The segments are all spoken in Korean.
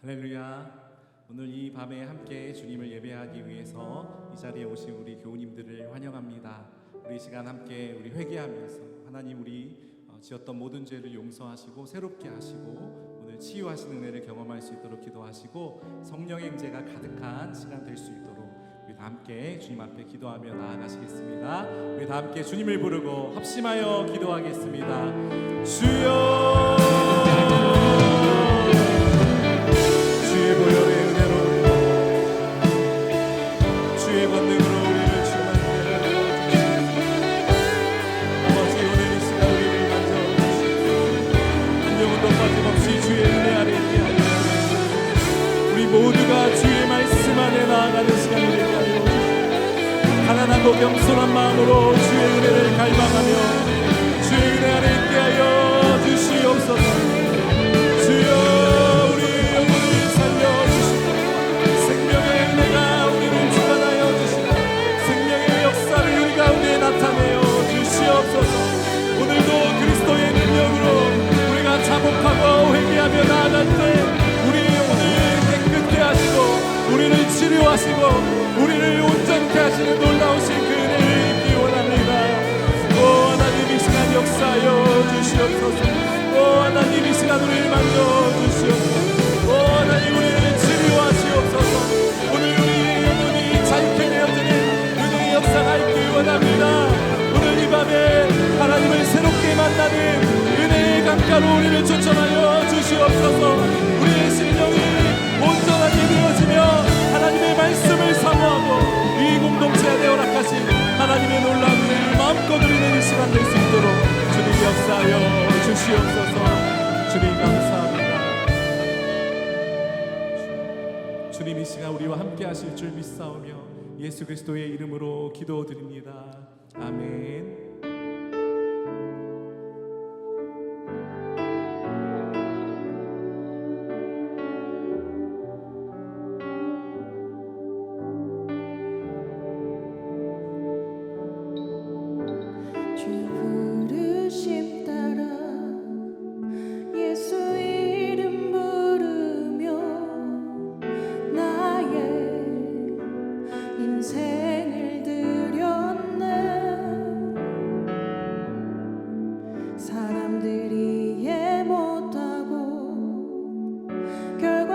할렐루야. 오늘 이 밤에 함께 주님을 예배하기 위해서 이 자리에 오신 우리 교우님들을 환영합니다. 우리 시간 함께 우리 회개하면서 하나님 우리 지었던 모든 죄를 용서하시고 새롭게 하시고 오늘 치유하시는 은혜를 경험할 수 있도록 기도하시고 성령의 임재가 가득한 시간 될 수 있도록 우리 다 함께 주님 앞에 기도하며 나아가시겠습니다. 우리 다 함께 주님을 부르고 합심하여 기도하겠습니다. 주여, 주의 보혈의 은혜로 주의 권능으로 우리를 충만케 하여 아버지, 오늘 이 시간 우리를 만져주시고 한 영혼도 빠짐없이 주의 은혜 아래 있게 하여 주시고 우리 모두가 주의 말씀 안에 나아가는 시간이 되게 하여 주시고 가난하고 겸손한 마음으로 주의 은혜를 갈망하며 주의 은혜 아래 있게 하여 주시옵소서. 주여, 나타내어 주시옵소서. 오늘도 그리스도의 능력으로 우리가 자복하고 회개하며 나아갈 때 우리 영혼을 깨끗게 하시고 우리를 치료하시고 우리를 온전케 하시는 놀라우신 그 은혜를 입기 원합니다. 오 하나님, 이 시간 역사하여 주시옵소서. 오 하나님, 이 시간 우리를 만져주시옵소서. 오 하나님, 우리를 치료하시옵소서. 오늘 우리의 영혼이 자유케 되어지는 은혜의 역사가 있기 원합니다. 오늘 이 밤에 하나님을 새롭게 만나는 은혜의 강가로 우리를 초청하여 주시옵소서. 우리의 심령이 온전하게 되어지며 하나님의 말씀을 사모하고 이 공동체 안에 허락하신 하나님의 놀라운 은혜를 마음껏 누리는 이 시간 될 수 있도록 주님 역사하여 주시옵소서. 주님 감사합니다. 주님 이 시간 우리와 함께 하실 줄 믿사오며 예수 그리스도의 이름으로 기도드립니다. 아멘. 주 부르심 따라 예수 이름 부르며 나의 인생을 드렸네. 사람들이 이해 못하고 결과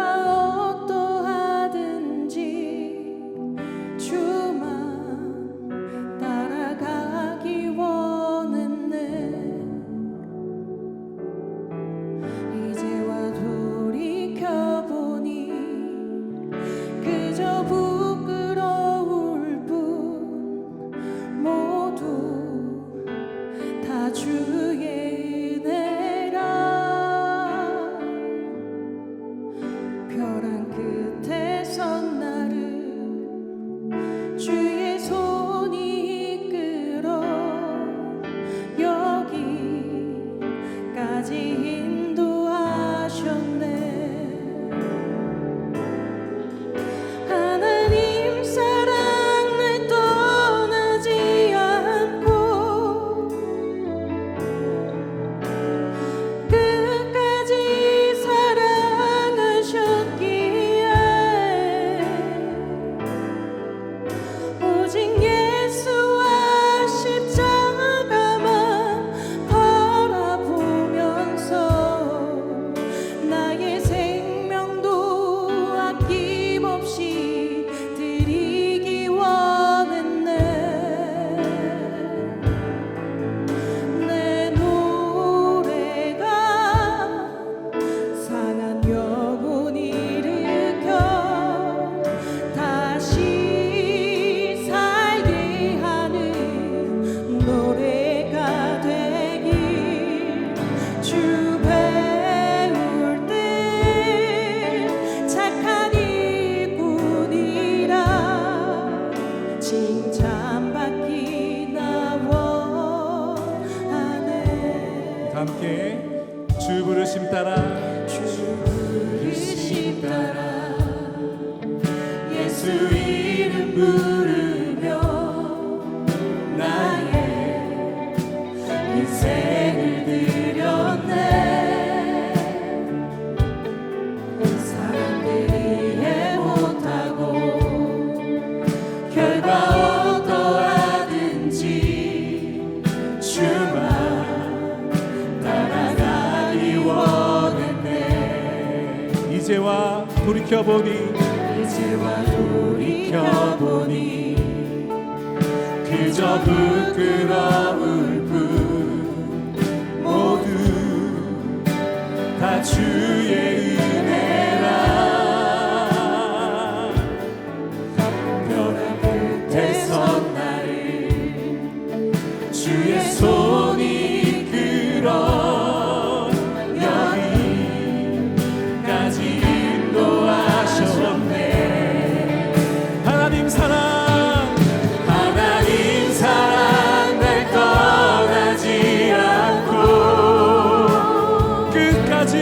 어떠하든지 주만 따라가기 원했네. 이제와 돌이켜보니 그저 부끄러울 뿐 모두 다 주의 은혜라. 벼랑 끝에 선 나를 주의 손이 이끌어 여기까지 인도하셨네. 하나님 사랑 날 떠나지 않고 끝까지 사랑하셨기에 오직 예수와 십자가만 바라보면서 나의 생명도 아낌없이 드리기 원했네. 내 노래가 상한 영혼 일으켜 다시 살게 하는 노래가 되길. 주 배울 때 착한 일꾼이라 칭찬받기나 원하네. 다 함께 주 부르심 따라 주 부르심 따라 예수 이름 부르며 나의 인생을 드렸네. 사랑들 돌이켜보니 이제와 돌이켜보니 그저 부끄러울 뿐 모두 다 주의 은혜라 벼랑 끝에 선 나를 주의 손이 이끌어 여기까지 인도하셨네 하나님 사랑 날 떠나지 않고 끝까지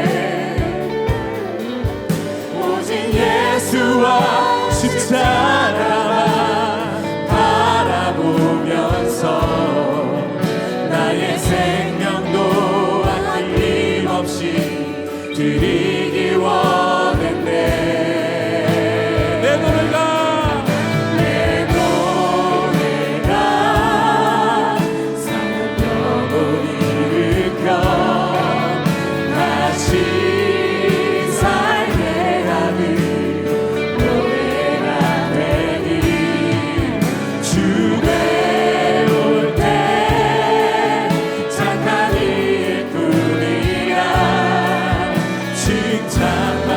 사랑하셨기에 오직 예수와 십자가만 바라보면서 나의 생명도 아낌없이 드리길 원했네 내 노래가 사는 영혼이 일으켜 다시 살게 하는 노래가 되길 주에 올 때 잠깐 일뿐이라 칭찬만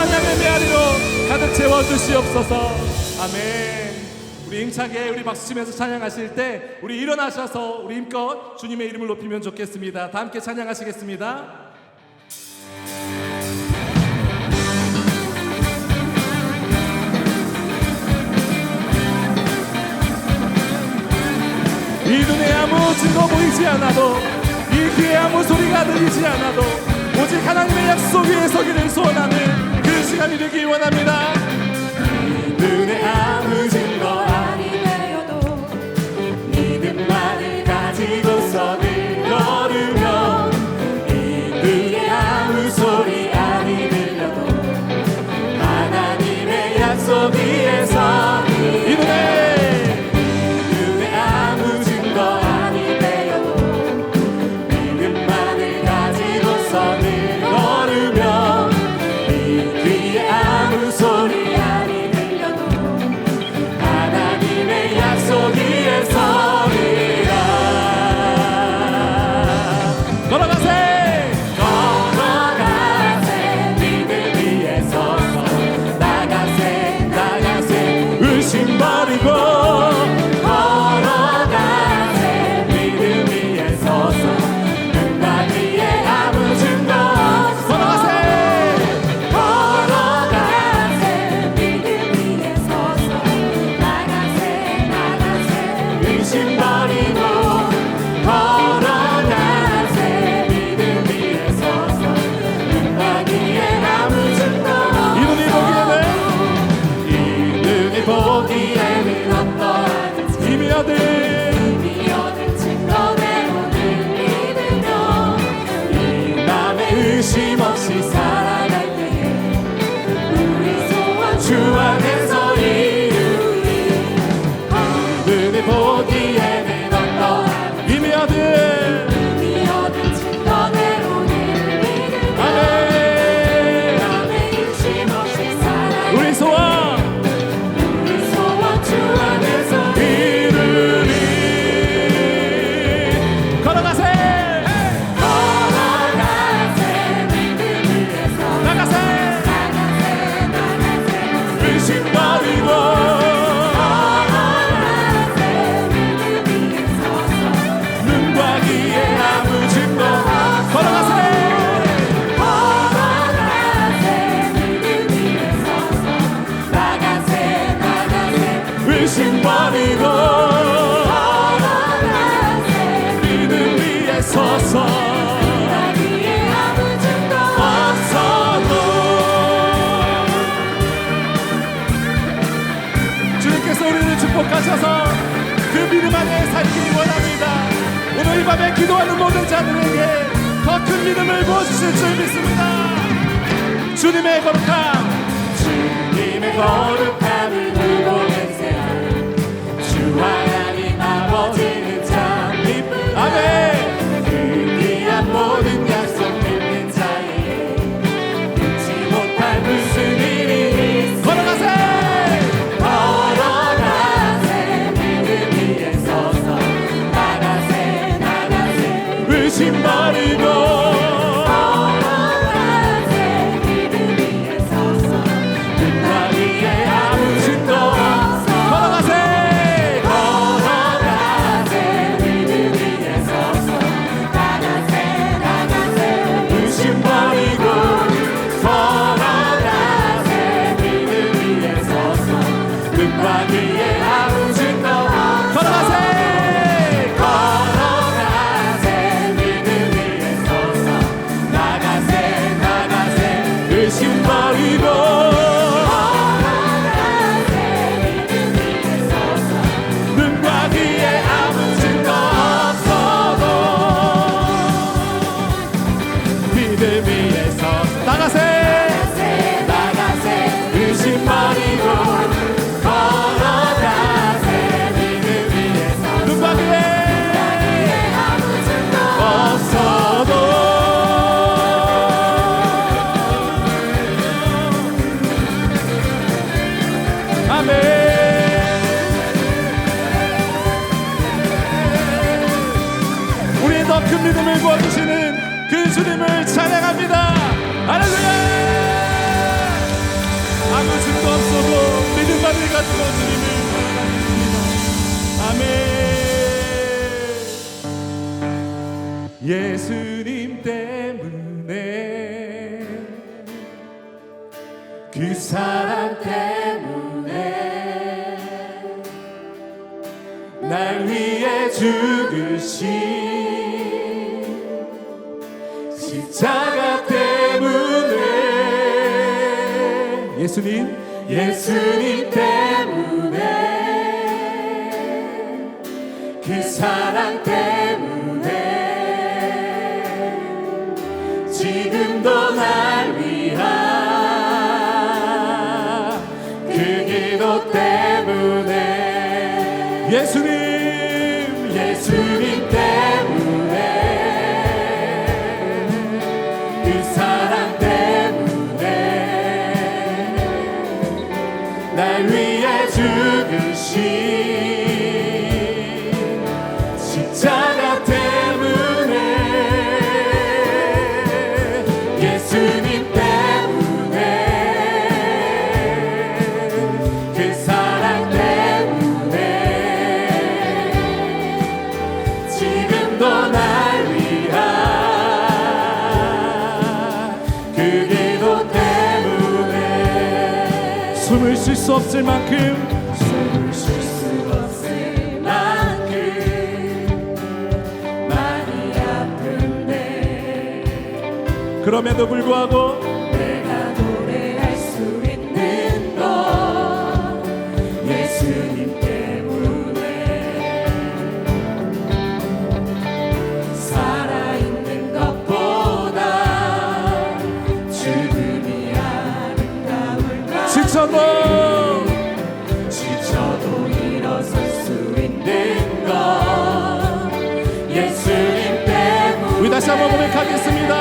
찬양의 메아리로 가득 채워주시옵소서. 아멘. 우리 힘차게 우리 박수치면서 찬양하실 때 우리 일어나셔서 우리 힘껏 주님의 이름을 높이면 좋겠습니다. 다 함께 찬양하시겠습니다. 이 눈에 아무 증거 보이지 않아도 이 귀에 아무 소리가 들리지 않아도 오직 하나님의 약속 위에 서기를 소원하는 그 시간이 되기 원합니다. 눈에 아무 증거 아니 되어도 믿음만을 가지고서 늘 걸으며 이 귀에 아무 소리 아니 들려도 하나님의 약속 위에서 이 눈에 아무 증거 아니 되어도 믿음만을 가지고서 늘 걸으며 이 귀에 아무 소리 아니 들려도 하나님의 약속 위에 서리라. 걸어가세 걸어가세 믿음 위에 서서 나가세 나가세 의심 버리고 걸어가세 믿음 위에 서서 눈과 귀에 아무 증거 없어. 걸어가세 걸어가세 믿음 위에 서서 나가세 나가세 의심 버리고 걸어가세 믿음 위에 서서 눈과 귀에 아무 증거 이 눈이 보기에는 이 눈이 보기에는 어떠한지 이미 얻은 이미 얻은 증거대로 늘 믿으며 이 맘에 의심 없이 살아갈 때에 우리 소원 주 안에서 이루리. 눈이 보기에는 어떠한지 이미 얻은 이미 얻은 증거대로 늘 믿으며 아멘. 맘에 의심 없이 살아갈 우리 소원 우리 소원 주 안에서 이루리. 걸어가세 걸어가세 믿음 위에서 나가세 나가세 나가세 의심 버리고 걸어가세 믿음 위에 서서 눈과 귀에 아무 증거 걸어가세 걸어가세 믿음 위에 서서 나가세 나가세 의심 버리고 걸어가세 믿음 위에 서서 나기에 아무 증거 없어도 주님께서 우리를 축복하셔서 그 믿음 안에 살기를 원합니다. 오늘 이 밤에 기도하는 모든 자들에게 더 큰 믿음을 부어주실 줄 믿습니다. 주님의 거룩함 주님의 거룩함을 두고 맹세한 주 하나님 아버지는 참 기쁘다. 아멘. 그 귀한 모든 약속 믿는 자에게 잊지 못할 무슨 일이 있어. 걸어가세 걸어가세 믿음 위에 서서 나가세 나가세 의심 버리고 걸어가세 믿음 위에 서서 눈과 귀에 아무 증거 없어. 걸어가세 걸어가세 믿음 위에 서서 나가세 나가세 의심 버리고 걸어가세 믿음 위에 서서 눈과 귀에 아무 증거 없어. 걸어가세 걸어가세 믿음 위에 서서 나가세 나가세 의심 버리고 걸어가세 믿음 위에 서서 눈과 귀에 아무 증거 없어도 믿음 위에서 나가세 나가세 의심 버리고 걸어가세 믿음 위에 서서 눈과 귀에 아무 증거 없어도 평강을 가지고 주님을 아멘. 예수님 때문에 그 사랑 때문에 날 위해 죽으신 십자가 때문에 예수님 때문에 그 사랑 때문에 지금도 날 위한 그 기도 때문에 예수님 때문에 그 사랑 때문에 날 위해 죽으신 십자가 때문에 예수님 때문에 그 사랑 때문에 지금도 날 위한 그 기도 때문에 숨을 쉴 수 없을 만큼 많이 아픈데 그럼에도 불구하고 내가 노래할 수 있는 건 예수님 때문에 살아있는 것보다 죽음이 아름다울 것 지쳐도 일어설 수 있는 건 예수님 때문에 우리 다시 한번 고백하겠습니다.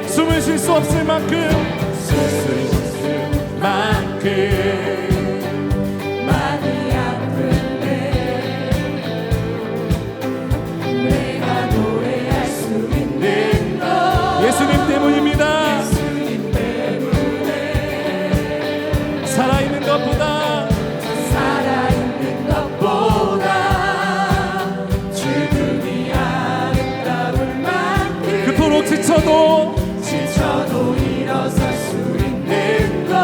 숨을 쉴 수 없을 만큼 많이 아픈데 내가 노래할 수 있는 건 예수님 때문입니다. 예수님 때문에 살아있는 것보다 죽음이 아름다울 만큼 그토록 지쳐도 일어설 수 있는 것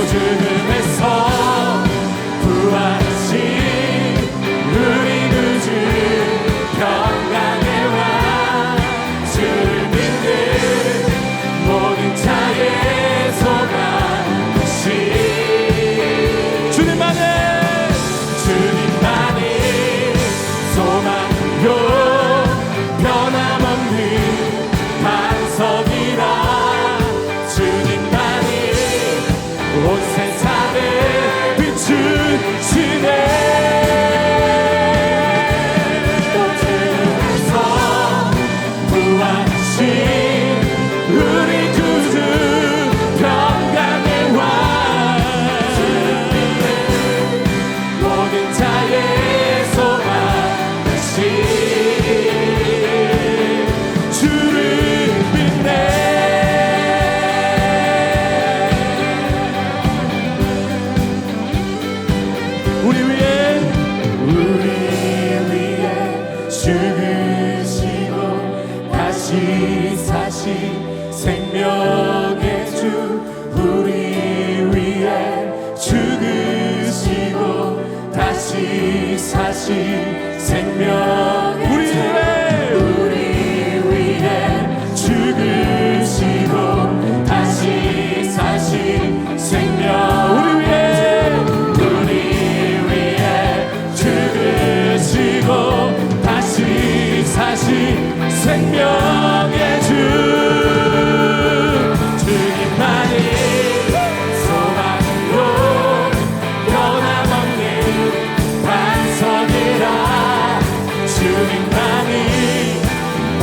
죽음에서 부활하신 우리 구주 평강의 왕 주를 믿는 모든 자의 소망 되신 주님만이 소망이요 변함없는 반석이라 주님만이 온 세상을 비추시네 또 주께서 부활하신 우리 구주 평강의 왕 모든 자의 소망 되신 주를 믿네 우리 위에 죽으시고 다시 사신 생명의 주 우리 위에 죽으시고 다시 사신 생명의 주 우리 위에 죽으시고 다시 사신 생명 우리 위에 죽으시고 다시 사신 생명의 주 주님만이 소망으로 변함없는 반석이라 주님만이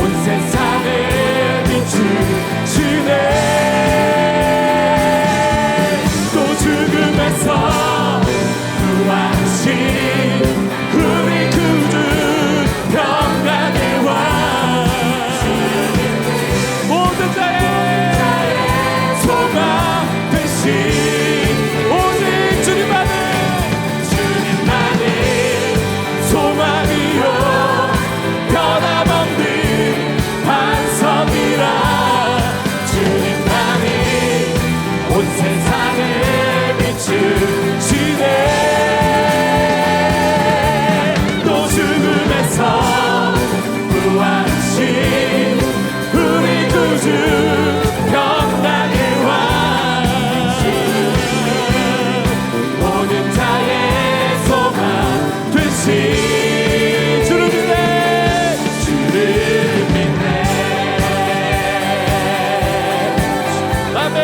온 세상을 비추시네 또 죽음에서 부활하신 우리 구주 평강의 왕 모든 자의 소망 되신 오직 주님만이 소망이요 변함없는 반석이라 주님만이 온 세상을 비추시네 부활하신 우리 구주 평강의 왕 모든 자의 소망 되신 주를 믿네 아멘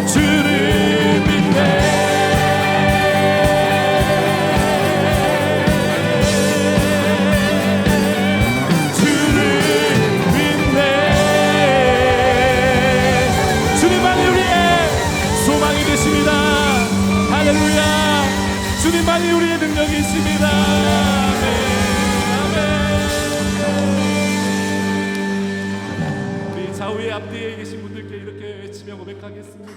주를 믿네 주님만이 우리의 능력이 있습니다. 아멘. 우리 좌우의 앞뒤에 계신 분들께 이렇게 외치며 고백하겠습니다.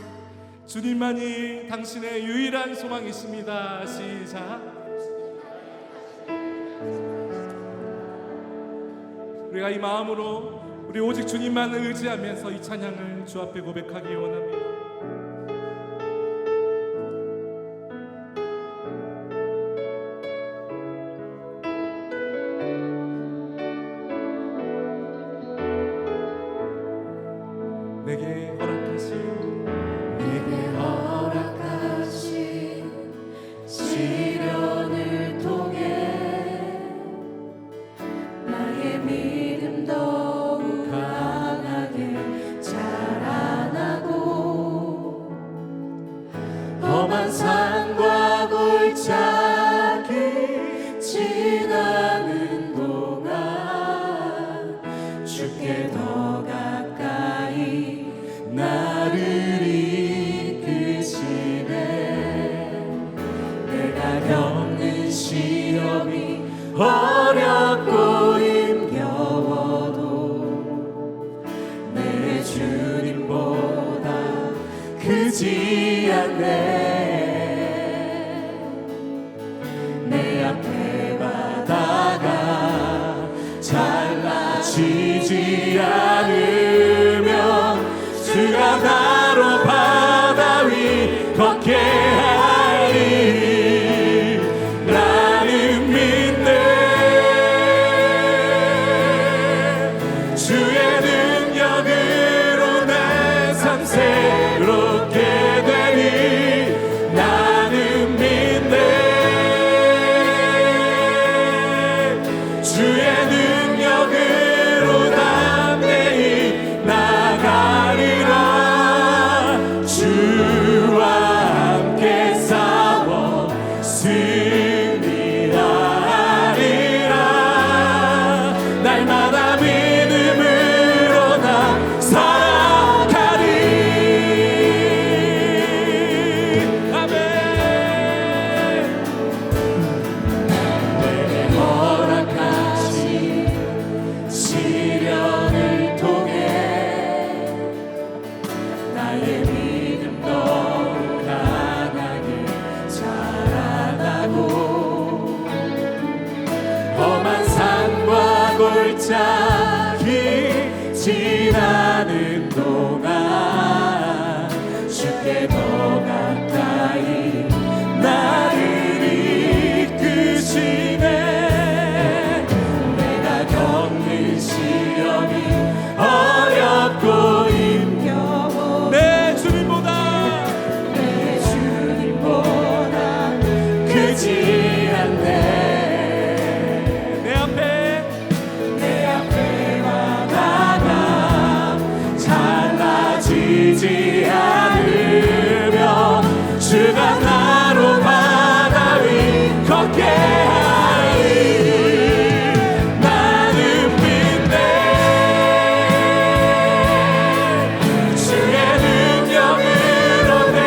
주님만이 당신의 유일한 소망이십니다. 시작. 우리가 이 마음으로 우리 오직 주님만을 의지하면서 이 찬양을 주 앞에 고백하기 원합니다. 내게 허락하신 시련을 통해 나의 믿음 더욱 강하게 자라나고 험한 산과 골짜기 지나는 동안 주께 더 가까이 나를 이끄시네 내가 겪는 시험이 어렵고 힘겨워도 내 주님보다 크지 않네 내 앞에 바다가 잘라지지 않으면 주가 나로 나의 믿음도 강하게 자라나고 험한 산과 골짜기 지나는 동안 주께 더 가까이 나를 이끄시네. 내가 겪는 시험이 어렵고 힘겨워 내 주님보다 내 주님보다 크지 않네. 내 앞에 바다가 잘라지지 않으며 주가 나로 바다 위 걷게 하리. 나는 믿네. 주의 능력으로 내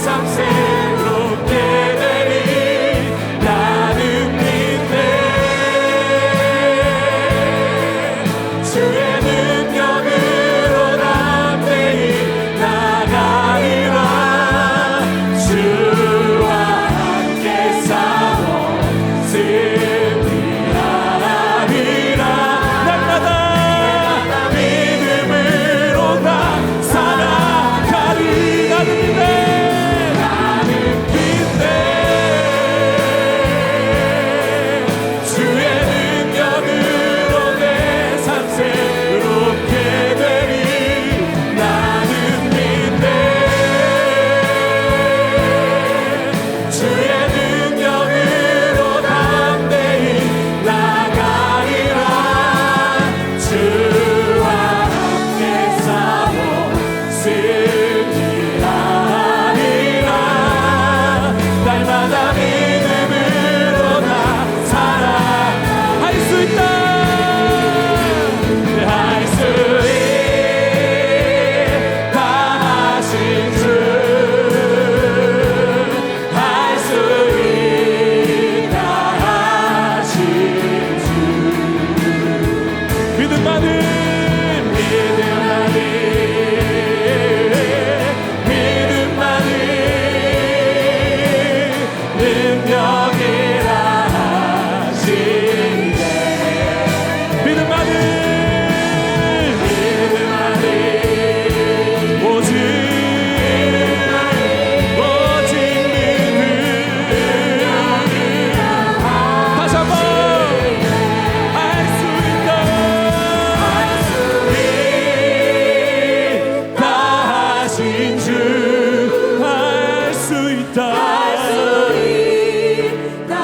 삶 새롭게 되리. 나는 믿네. 주의 능력으로 담대히 나가리라. 주와 함께 싸워 승리하리라. 날마다 믿음으로 나 살아가리. 나는 믿네. 나는 믿네. 주의 능력으로 내 삶 새롭게 되리. 나는 믿네. 주의 능력으로 담대히 나가리라. 주와 함께 싸워 승리하리라. 날마다 믿음으로 나 살아갈 수 있다. 할 수 있다 하신 주. 할 수 있다 하신 주. 믿음만은 믿음만이 능력이라 하시네. 믿음만은 오직 믿음. 다시 한번 할 수 있다. 다 하신 주. 할 수 있다. 다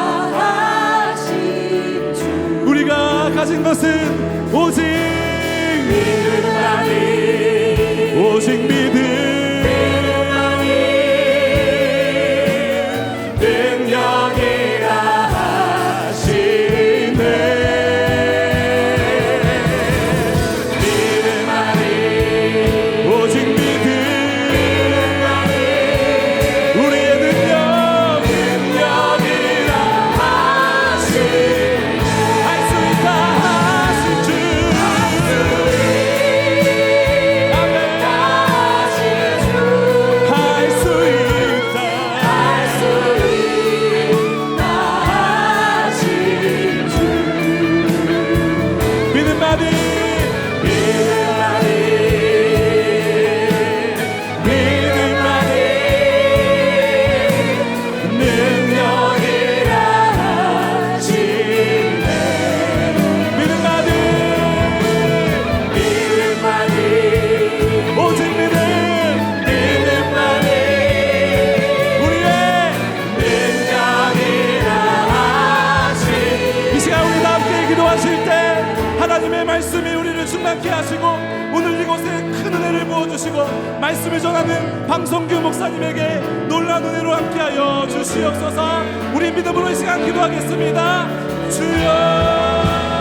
하신 주. 우리가 가진 것은 오직 믿음만이 오직 믿음. 능력이라 하시네. 믿음만이 오직 믿음. 우리의 능력이라 하시네. 할 수 있다 하신 주. 충만케 하시고 오늘 이곳에 큰 은혜를 부어주시고 말씀을 전하는 방성규 목사님에게 놀라운 은혜로 함께하여 주시옵소서. 우리 믿음으로 이 시간 기도하겠습니다. 주여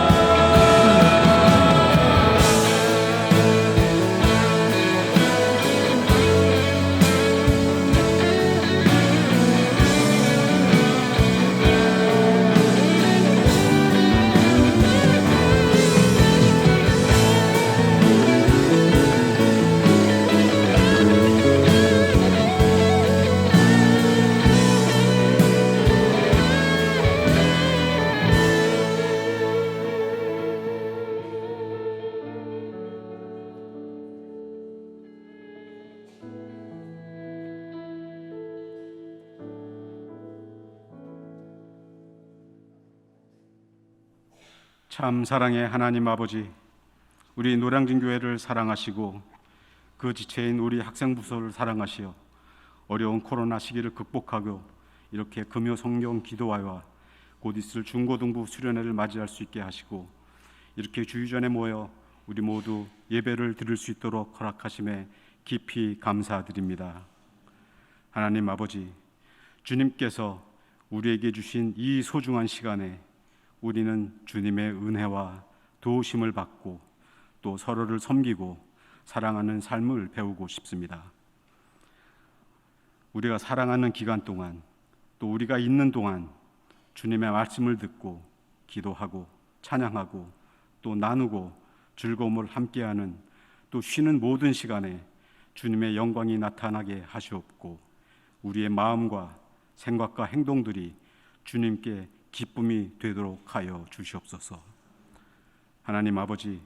참 사랑의 하나님 아버지, 우리 노량진 교회를 사랑하시고 그 지체인 우리 학생부서를 사랑하시어 어려운 코로나 시기를 극복하고 이렇게 금요 성경 기도회와 곧 있을 중고등부 수련회를 맞이할 수 있게 하시고 이렇게 주의전에 모여 우리 모두 예배를 드릴 수 있도록 허락하심에 깊이 감사드립니다. 하나님 아버지, 주님께서 우리에게 주신 이 소중한 시간에 우리는 주님의 은혜와 도우심을 받고 또 서로를 섬기고 사랑하는 삶을 배우고 싶습니다. 우리가 사랑하는 기간 동안 또 우리가 있는 동안 주님의 말씀을 듣고 기도하고 찬양하고 또 나누고 즐거움을 함께하는 또 쉬는 모든 시간에 주님의 영광이 나타나게 하시옵고 우리의 마음과 생각과 행동들이 주님께 기쁨이 되도록 하여 주시옵소서. 하나님 아버지,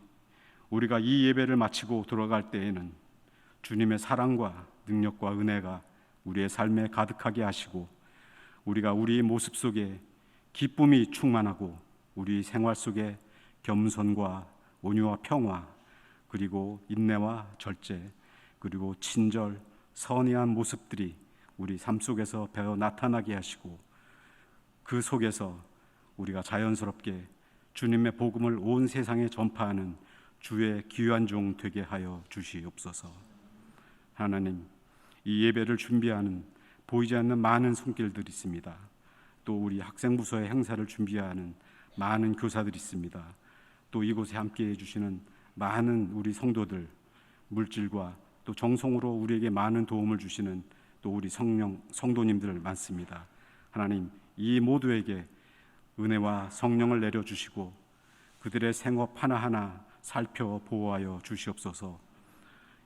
우리가 이 예배를 마치고 돌아갈 때에는 주님의 사랑과 능력과 은혜가 우리의 삶에 가득하게 하시고 우리가 우리의 모습 속에 기쁨이 충만하고 우리 생활 속에 겸손과 온유와 평화 그리고 인내와 절제 그리고 친절, 선의한 모습들이 우리 삶 속에서 배어 나타나게 하시고 그 속에서 우리가 자연스럽게 주님의 복음을 온 세상에 전파하는 주의 귀한 종 되게 하여 주시옵소서. 하나님, 이 예배를 준비하는 보이지 않는 많은 손길들이 있습니다. 또 우리 학생부서의 행사를 준비하는 많은 교사들이 있습니다. 또 이곳에 함께해 주시는 많은 우리 성도들, 물질과 또 정성으로 우리에게 많은 도움을 주시는 또 우리 성도님들 많습니다. 하나님, 이 모두에게 은혜와 성령을 내려주시고 그들의 생업 하나하나 살펴 보호하여 주시옵소서.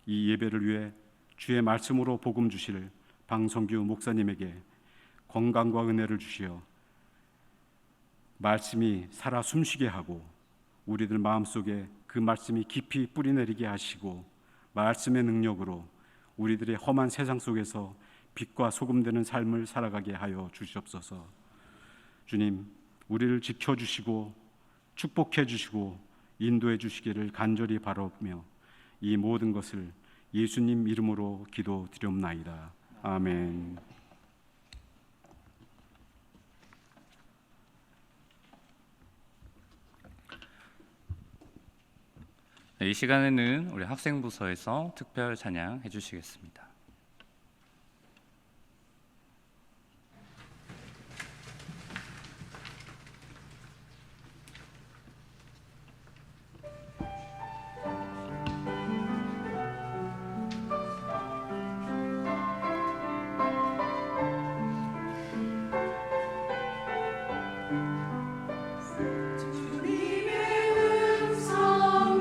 이 예배를 위해 주의 말씀으로 복음 주실 방성규 목사님에게 건강과 은혜를 주시어 말씀이 살아 숨쉬게 하고 우리들 마음속에 그 말씀이 깊이 뿌리내리게 하시고 말씀의 능력으로 우리들의 험한 세상 속에서 빛과 소금 되는 삶을 살아가게 하여 주시옵소서. 주님, 우리를 지켜주시고 축복해 주시고 인도해 주시기를 간절히 바라며 이 모든 것을 예수님 이름으로 기도드리옵나이다. 아멘. 이 시간에는 우리 학생부서에서 특별 찬양 해주시겠습니다.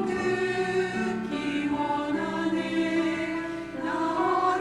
듣기 원하네 나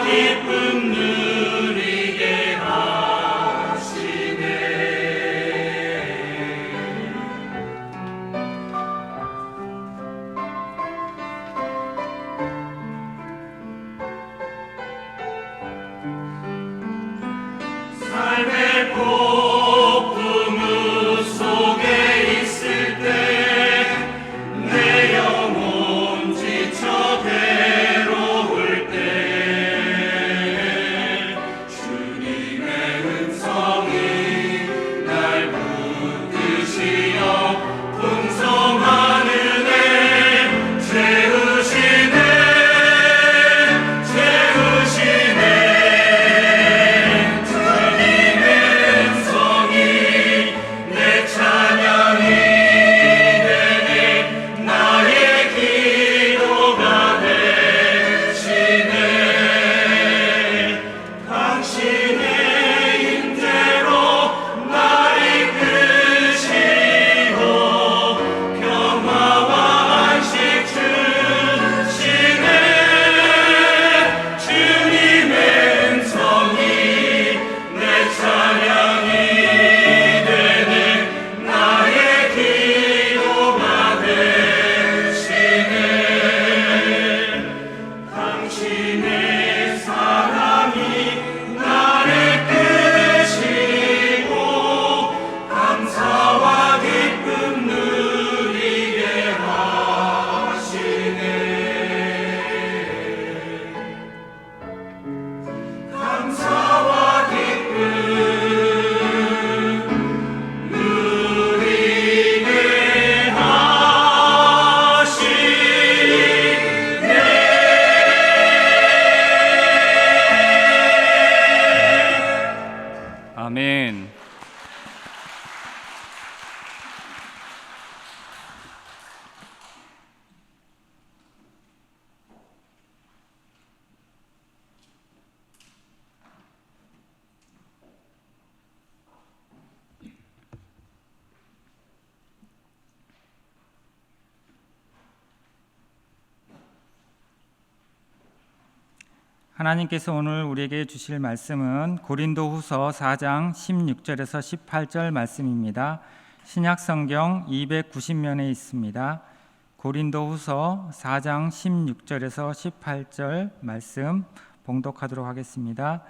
기쁨 누리게 하시네. 삶의 폭풍우 속에 있을 때 내 영혼 지쳐 괴로울 때 주님의 음성이 날 붙드시어 풍성한 은혜 채우시네. 당신의 사랑이 나를 끄시고 감사와 기쁨 누리게 하시네. 감사와 기쁨 누리게 하시네. 아멘. 하나님께서 오늘 우리에게 주실 말씀은 고린도후서 4장 16절에서 18절 말씀입니다. 신약성경 290면에 있습니다. 고린도후서 4장 16절에서 18절 말씀 봉독하도록 하겠습니다.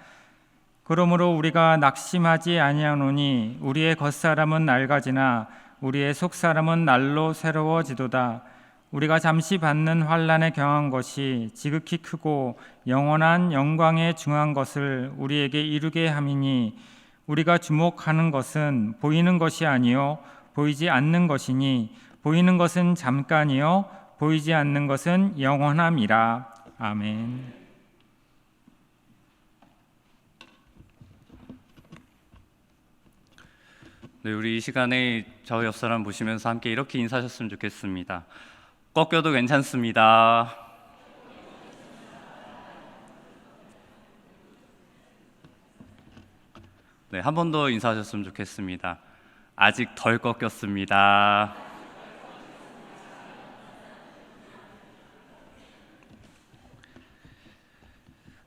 그러므로 우리가 낙심하지 아니하노니 우리의 겉사람은 낡아지나 우리의 속사람은 날로 새로워지도다. 우리가 잠시 받는 환난에 경한 것이 지극히 크고 영원한 영광에 중한 것을 우리에게 이루게 함이니 우리가 주목하는 것은 보이는 것이 아니요 보이지 않는 것이니 보이는 것은 잠깐이요 보이지 않는 것은 영원함이라. 아멘. 네, 우리 이 시간에 저 옆 사람 보시면서 함께 이렇게 인사하셨으면 좋겠습니다. 꺾여도 괜찮습니다. 네, 한 번 더 인사하셨으면 좋겠습니다. 아직 덜 꺾였습니다.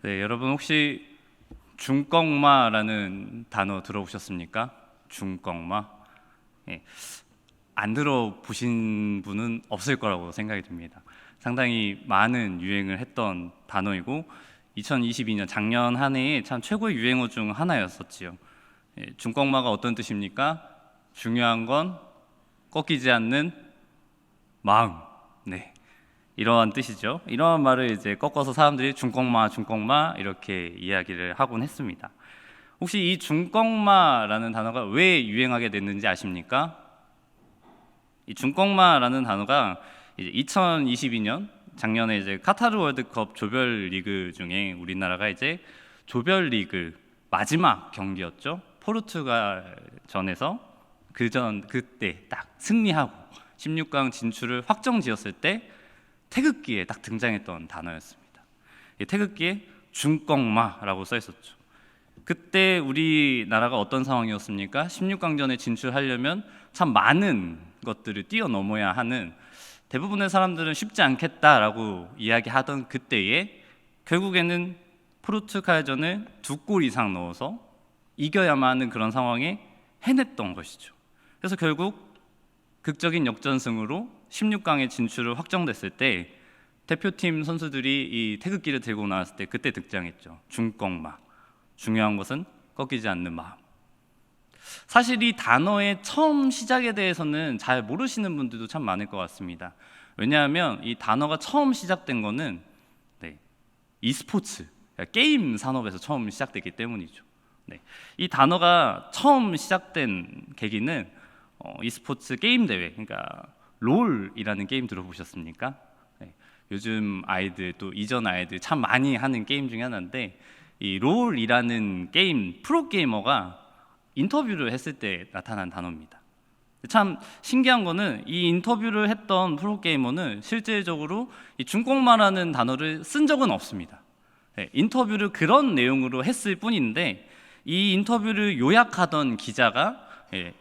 네, 여러분 혹시 중꺾마라는 단어 들어보셨습니까? 중꺾마. 예, 안 들어보신 분은 없을 거라고 생각이 듭니다. 상당히 많은 유행을 했던 단어이고 2022년 작년 한 해에 참 최고의 유행어 중 하나였었지요. 예, 중꺾마가 어떤 뜻입니까? 중요한 건 꺾이지 않는 마음. 네, 이러한 뜻이죠. 이러한 말을 이제 꺾어서 사람들이 중꺾마, 중꺾마 이렇게 이야기를 하곤 했습니다. 혹시 이 중꺾마라는 단어가 왜 유행하게 됐는지 아십니까? 이 중꺾마라는 단어가 이제 2022년 작년에 이제 카타르 월드컵 조별리그 중에 우리나라가 이제 조별리그 마지막 경기였죠. 포르투갈전에서 그때 딱 승리하고 16강 진출을 확정지었을 때 태극기에 딱 등장했던 단어였습니다. 이 태극기에 중꺾마라고 써 있었죠. 그때 우리나라가 어떤 상황이었습니까? 16강전에 진출하려면 참 많은 것들을 뛰어넘어야 하는, 대부분의 사람들은 쉽지 않겠다라고 이야기하던 그때에 결국에는 포르투갈전을 2골 이상 넣어서 이겨야만 하는 그런 상황에 해냈던 것이죠. 그래서 결국 극적인 역전승으로 16강에 진출을 확정됐을 때 대표팀 선수들이 이 태극기를 들고 나왔을 때 그때 등장했죠. 중꺾마. 중요한 것은 꺾이지 않는 마음. 사실 이 단어의 처음 시작에 대해서는 잘 모르시는 분들도 참 많을 것 같습니다. 왜냐하면 이 단어가 처음 시작된 거는 e스포츠, 게임 산업에서 처음 시작됐기 때문이죠. 이 단어가 처음 시작된 계기는 e스포츠 게임 대회, 그러니까 롤이라는 게임 들어보셨습니까? 요즘 아이들 또 이전 아이들 참 많이 하는 게임 중에 하나인데 이 롤이라는 게임 프로게이머가 인터뷰를 했을 때 나타난 단어입니다. 참 신기한 거는 이 인터뷰를 했던 프로게이머는 실질적으로 이 중꺾마라는 단어를 쓴 적은 없습니다. 인터뷰를 그런 내용으로 했을 뿐인데 이 인터뷰를 요약하던 기자가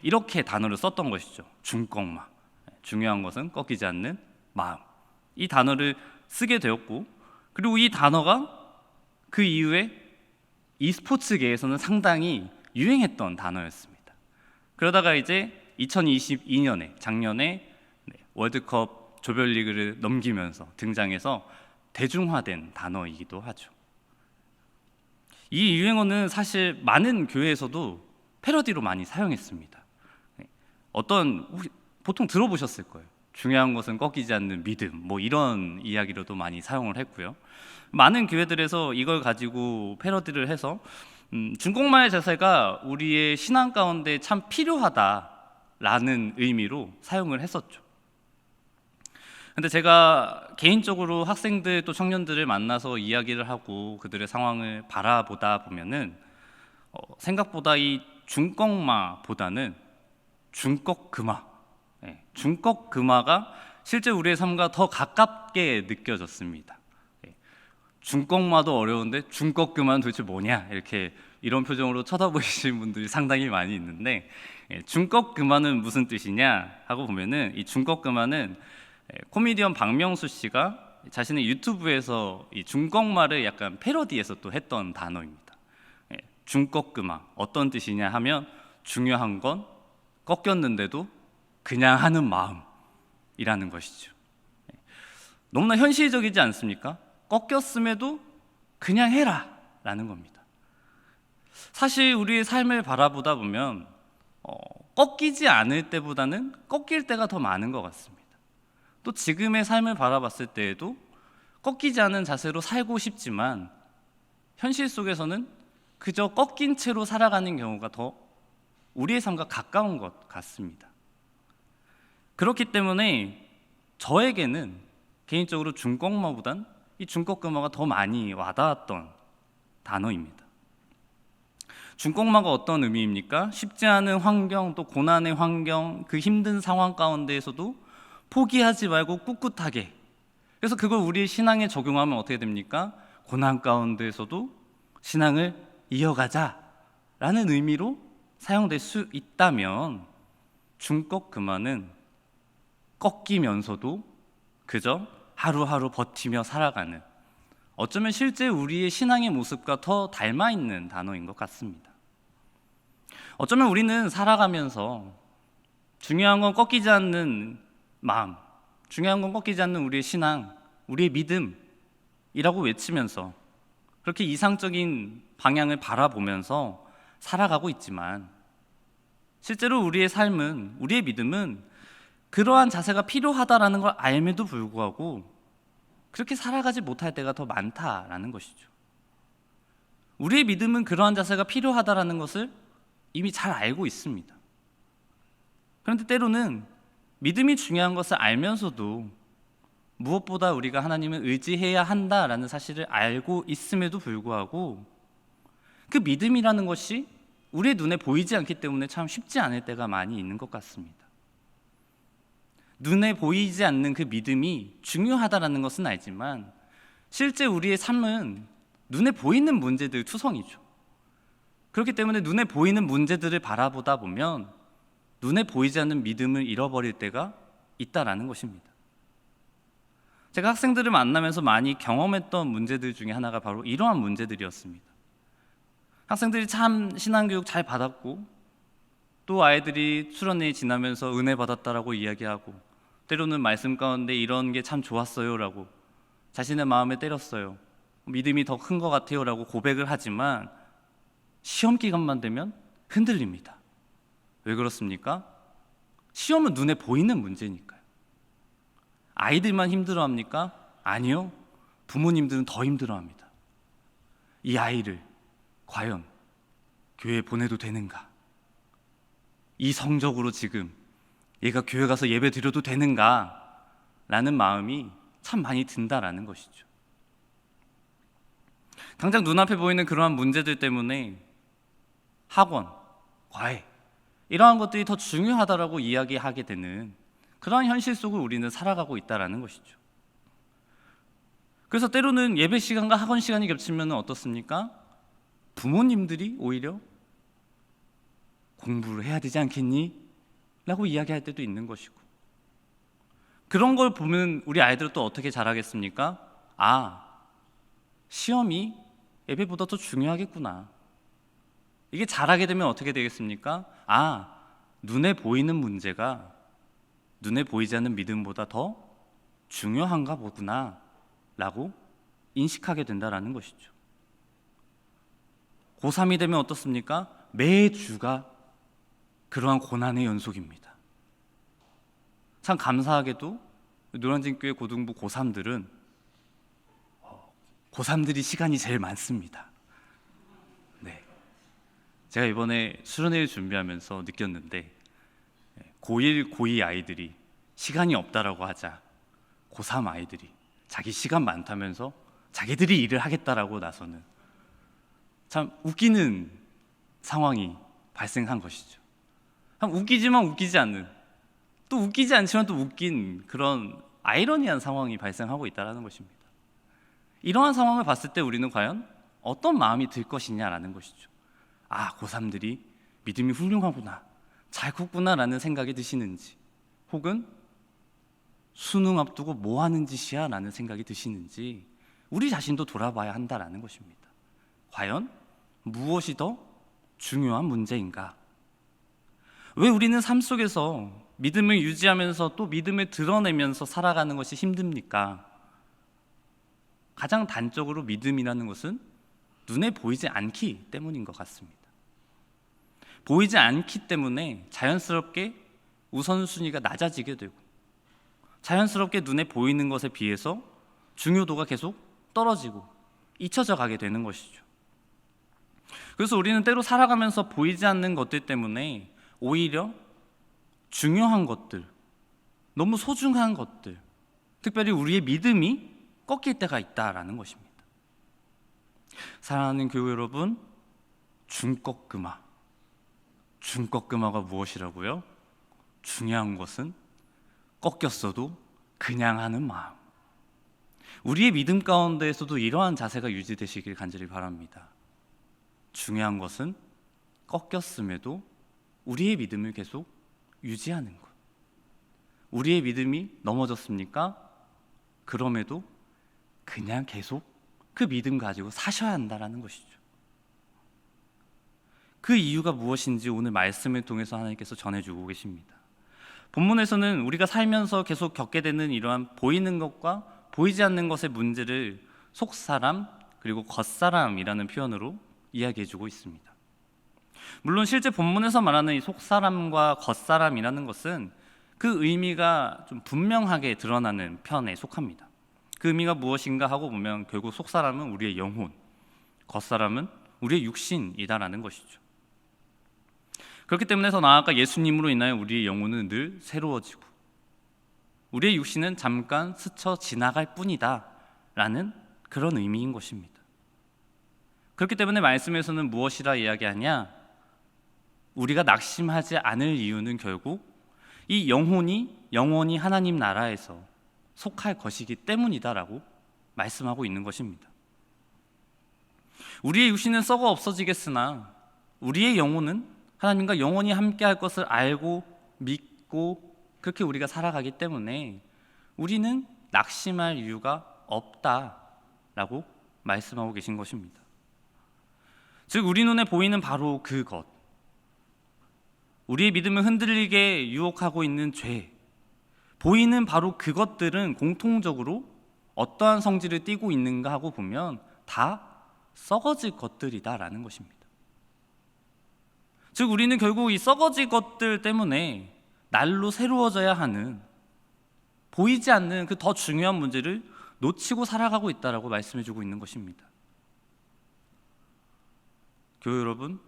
이렇게 단어를 썼던 것이죠. 중꺾마. 중요한 것은 꺾이지 않는 마음. 이 단어를 쓰게 되었고, 그리고 이 단어가 그 이후에 e스포츠계에서는 상당히 유행했던 단어였습니다. 그러다가 이제 2022년에 작년에 월드컵 조별리그를 넘기면서 등장해서 대중화된 단어이기도 하죠. 이 유행어는 사실 많은 교회에서도 패러디로 많이 사용했습니다. 보통 들어보셨을 거예요. 중요한 것은 꺾이지 않는 믿음, 뭐 이런 이야기로도 많이 사용을 했고요. 많은 교회들에서 이걸 가지고 패러디를 해서 중꺾마의 자세가 우리의 신앙 가운데 참 필요하다라는 의미로 사용을 했었죠. 근데 제가 개인적으로 학생들 또 청년들을 만나서 이야기를 하고 그들의 상황을 바라보다 보면은 생각보다 이 중꺾마보다는 중꺾그마, 중꺾그마가 실제 우리의 삶과 더 가깝게 느껴졌습니다. 중꺾마도 어려운데 중꺾그마는 도대체 뭐냐, 이렇게 이런 표정으로 쳐다보시는 분들이 상당히 많이 있는데 중꺾그마는 무슨 뜻이냐 하고 보면은 이 중꺾그마는 코미디언 박명수 씨가 자신의 유튜브에서 이 중꺾마를 약간 패러디해서 또 했던 단어입니다. 중꺾그마 어떤 뜻이냐 하면 중요한 건 꺾였는데도 그냥 하는 마음이라는 것이죠. 너무나 현실적이지 않습니까? 꺾였음에도 그냥 해라 라는 겁니다. 사실 우리의 삶을 바라보다 보면 꺾이지 않을 때보다는 꺾일 때가 더 많은 것 같습니다. 또 지금의 삶을 바라봤을 때에도 꺾이지 않은 자세로 살고 싶지만 현실 속에서는 그저 꺾인 채로 살아가는 경우가 더 우리의 삶과 가까운 것 같습니다. 그렇기 때문에 저에게는 개인적으로 중꺾마보단 이 중꺾그마가 더 많이 와닿았던 단어입니다. 중꺾마가 어떤 의미입니까? 쉽지 않은 환경, 또 고난의 환경, 그 힘든 상황 가운데에서도 포기하지 말고 꿋꿋하게, 그래서 그걸 우리의 신앙에 적용하면 어떻게 됩니까? 고난 가운데에서도 신앙을 이어가자라는 의미로 사용될 수 있다면 중꺾그마는 꺾이면서도 그저 하루하루 버티며 살아가는, 어쩌면 실제 우리의 신앙의 모습과 더 닮아 있는 단어인 것 같습니다. 어쩌면 우리는 살아가면서 중요한 건 꺾이지 않는 마음, 중요한 건 꺾이지 않는 우리의 신앙, 우리의 믿음이라고 외치면서 그렇게 이상적인 방향을 바라보면서 살아가고 있지만 실제로 우리의 삶은, 우리의 믿음은 그러한 자세가 필요하다라는 걸 알면도 불구하고 그렇게 살아가지 못할 때가 더 많다라는 것이죠. 우리의 믿음은 그러한 자세가 필요하다라는 것을 이미 잘 알고 있습니다. 그런데 때로는 믿음이 중요한 것을 알면서도 무엇보다 우리가 하나님을 의지해야 한다라는 사실을 알고 있음에도 불구하고 그 믿음이라는 것이 우리의 눈에 보이지 않기 때문에 참 쉽지 않을 때가 많이 있는 것 같습니다. 눈에 보이지 않는 그 믿음이 중요하다라는 것은 알지만 실제 우리의 삶은 눈에 보이는 문제들 투성이죠. 그렇기 때문에 눈에 보이는 문제들을 바라보다 보면 눈에 보이지 않는 믿음을 잃어버릴 때가 있다라는 것입니다. 제가 학생들을 만나면서 많이 경험했던 문제들 중에 하나가 바로 이러한 문제들이었습니다. 학생들이 참 신앙교육 잘 받았고, 또 아이들이 수련회 지나면서 은혜 받았다라고 이야기하고, 때로는 말씀 가운데 이런 게 참 좋았어요 라고 자신의 마음에 때렸어요, 믿음이 더 큰 것 같아요 라고 고백을 하지만 시험 기간만 되면 흔들립니다. 왜 그렇습니까? 시험은 눈에 보이는 문제니까요. 아이들만 힘들어합니까? 아니요, 부모님들은 더 힘들어합니다. 이 아이를 과연 교회에 보내도 되는가? 이 성적으로 지금 얘가 교회 가서 예배 드려도 되는가? 라는 마음이 참 많이 든다라는 것이죠. 당장 눈앞에 보이는 그러한 문제들 때문에 학원, 과외 이러한 것들이 더 중요하다라고 이야기하게 되는 그러한 현실 속을 우리는 살아가고 있다라는 것이죠. 그래서 때로는 예배 시간과 학원 시간이 겹치면 어떻습니까? 부모님들이 오히려 공부를 해야 되지 않겠니? 라고 이야기할 때도 있는 것이고, 그런 걸 보면 우리 아이들은 또 어떻게 자라겠습니까? 아, 시험이 예배보다 더 중요하겠구나. 이게 자라게 되면 어떻게 되겠습니까? 아, 눈에 보이는 문제가 눈에 보이지 않는 믿음보다 더 중요한가 보구나 라고 인식하게 된다는 것이죠. 고3이 되면 어떻습니까? 매주가 그러한 고난의 연속입니다. 참 감사하게도 노량진교회 고등부 고3들은 고3들이 시간이 제일 많습니다. 네, 제가 이번에 수련회를 준비하면서 느꼈는데 고1, 고2 아이들이 시간이 없다라고 하자 고3 아이들이 자기 시간 많다면서 자기들이 일을 하겠다라고 나서는 참 웃기는 상황이 발생한 것이죠. 참 웃기지만 웃기지 않는, 또 웃기지 않지만 또 웃긴 그런 아이러니한 상황이 발생하고 있다는 것입니다. 이러한 상황을 봤을 때 우리는 과연 어떤 마음이 들 것이냐라는 것이죠. 아, 고3들이 믿음이 훌륭하구나, 잘 컸구나 라는 생각이 드시는지, 혹은 수능 앞두고 뭐 하는 짓이야 라는 생각이 드시는지 우리 자신도 돌아봐야 한다라는 것입니다. 과연 무엇이 더 중요한 문제인가? 왜 우리는 삶 속에서 믿음을 유지하면서 또 믿음을 드러내면서 살아가는 것이 힘듭니까? 가장 단적으로 믿음이라는 것은 눈에 보이지 않기 때문인 것 같습니다. 보이지 않기 때문에 자연스럽게 우선순위가 낮아지게 되고, 자연스럽게 눈에 보이는 것에 비해서 중요도가 계속 떨어지고 잊혀져 가게 되는 것이죠. 그래서 우리는 때로 살아가면서 보이지 않는 것들 때문에 오히려 중요한 것들, 너무 소중한 것들, 특별히 우리의 믿음이 꺾일 때가 있다라는 것입니다. 사랑하는 교회 여러분, 중꺾음화가 무엇이라고요? 중요한 것은 꺾였어도 그냥 하는 마음. 우리의 믿음 가운데에서도 이러한 자세가 유지되시길 간절히 바랍니다. 중요한 것은 꺾였음에도 우리의 믿음을 계속 유지하는 것. 우리의 믿음이 넘어졌습니까? 그럼에도 그냥 계속 그 믿음 가지고 사셔야 한다는 것이죠. 그 이유가 무엇인지 오늘 말씀을 통해서 하나님께서 전해주고 계십니다. 본문에서는 우리가 살면서 계속 겪게 되는 이러한 보이는 것과 보이지 않는 것의 문제를 속사람 그리고 겉사람이라는 표현으로 이야기해주고 있습니다. 물론 실제 본문에서 말하는 이 속사람과 겉사람이라는 것은 그 의미가 좀 분명하게 드러나는 편에 속합니다. 그 의미가 무엇인가 하고 보면 결국 속사람은 우리의 영혼, 겉사람은 우리의 육신이다라는 것이죠. 그렇기 때문에 더 나아가 예수님으로 인하여 우리의 영혼은 늘 새로워지고 우리의 육신은 잠깐 스쳐 지나갈 뿐이다 라는 그런 의미인 것입니다. 그렇기 때문에 말씀에서는 무엇이라 이야기하냐? 우리가 낙심하지 않을 이유는 결국 이 영혼이 영원히 하나님 나라에서 속할 것이기 때문이다라고 말씀하고 있는 것입니다. 우리의 육신은 썩어 없어지겠으나 우리의 영혼은 하나님과 영원히 함께할 것을 알고 믿고 그렇게 우리가 살아가기 때문에 우리는 낙심할 이유가 없다라고 말씀하고 계신 것입니다. 즉 우리 눈에 보이는 바로 그것, 우리의 믿음을 흔들리게 유혹하고 있는 죄, 보이는 바로 그것들은 공통적으로 어떠한 성질을 띠고 있는가 하고 보면 다 썩어질 것들이다라는 것입니다. 즉 우리는 결국 이 썩어질 것들 때문에 날로 새로워져야 하는, 보이지 않는 그 더 중요한 문제를 놓치고 살아가고 있다라고 말씀해주고 있는 것입니다. 교회 여러분,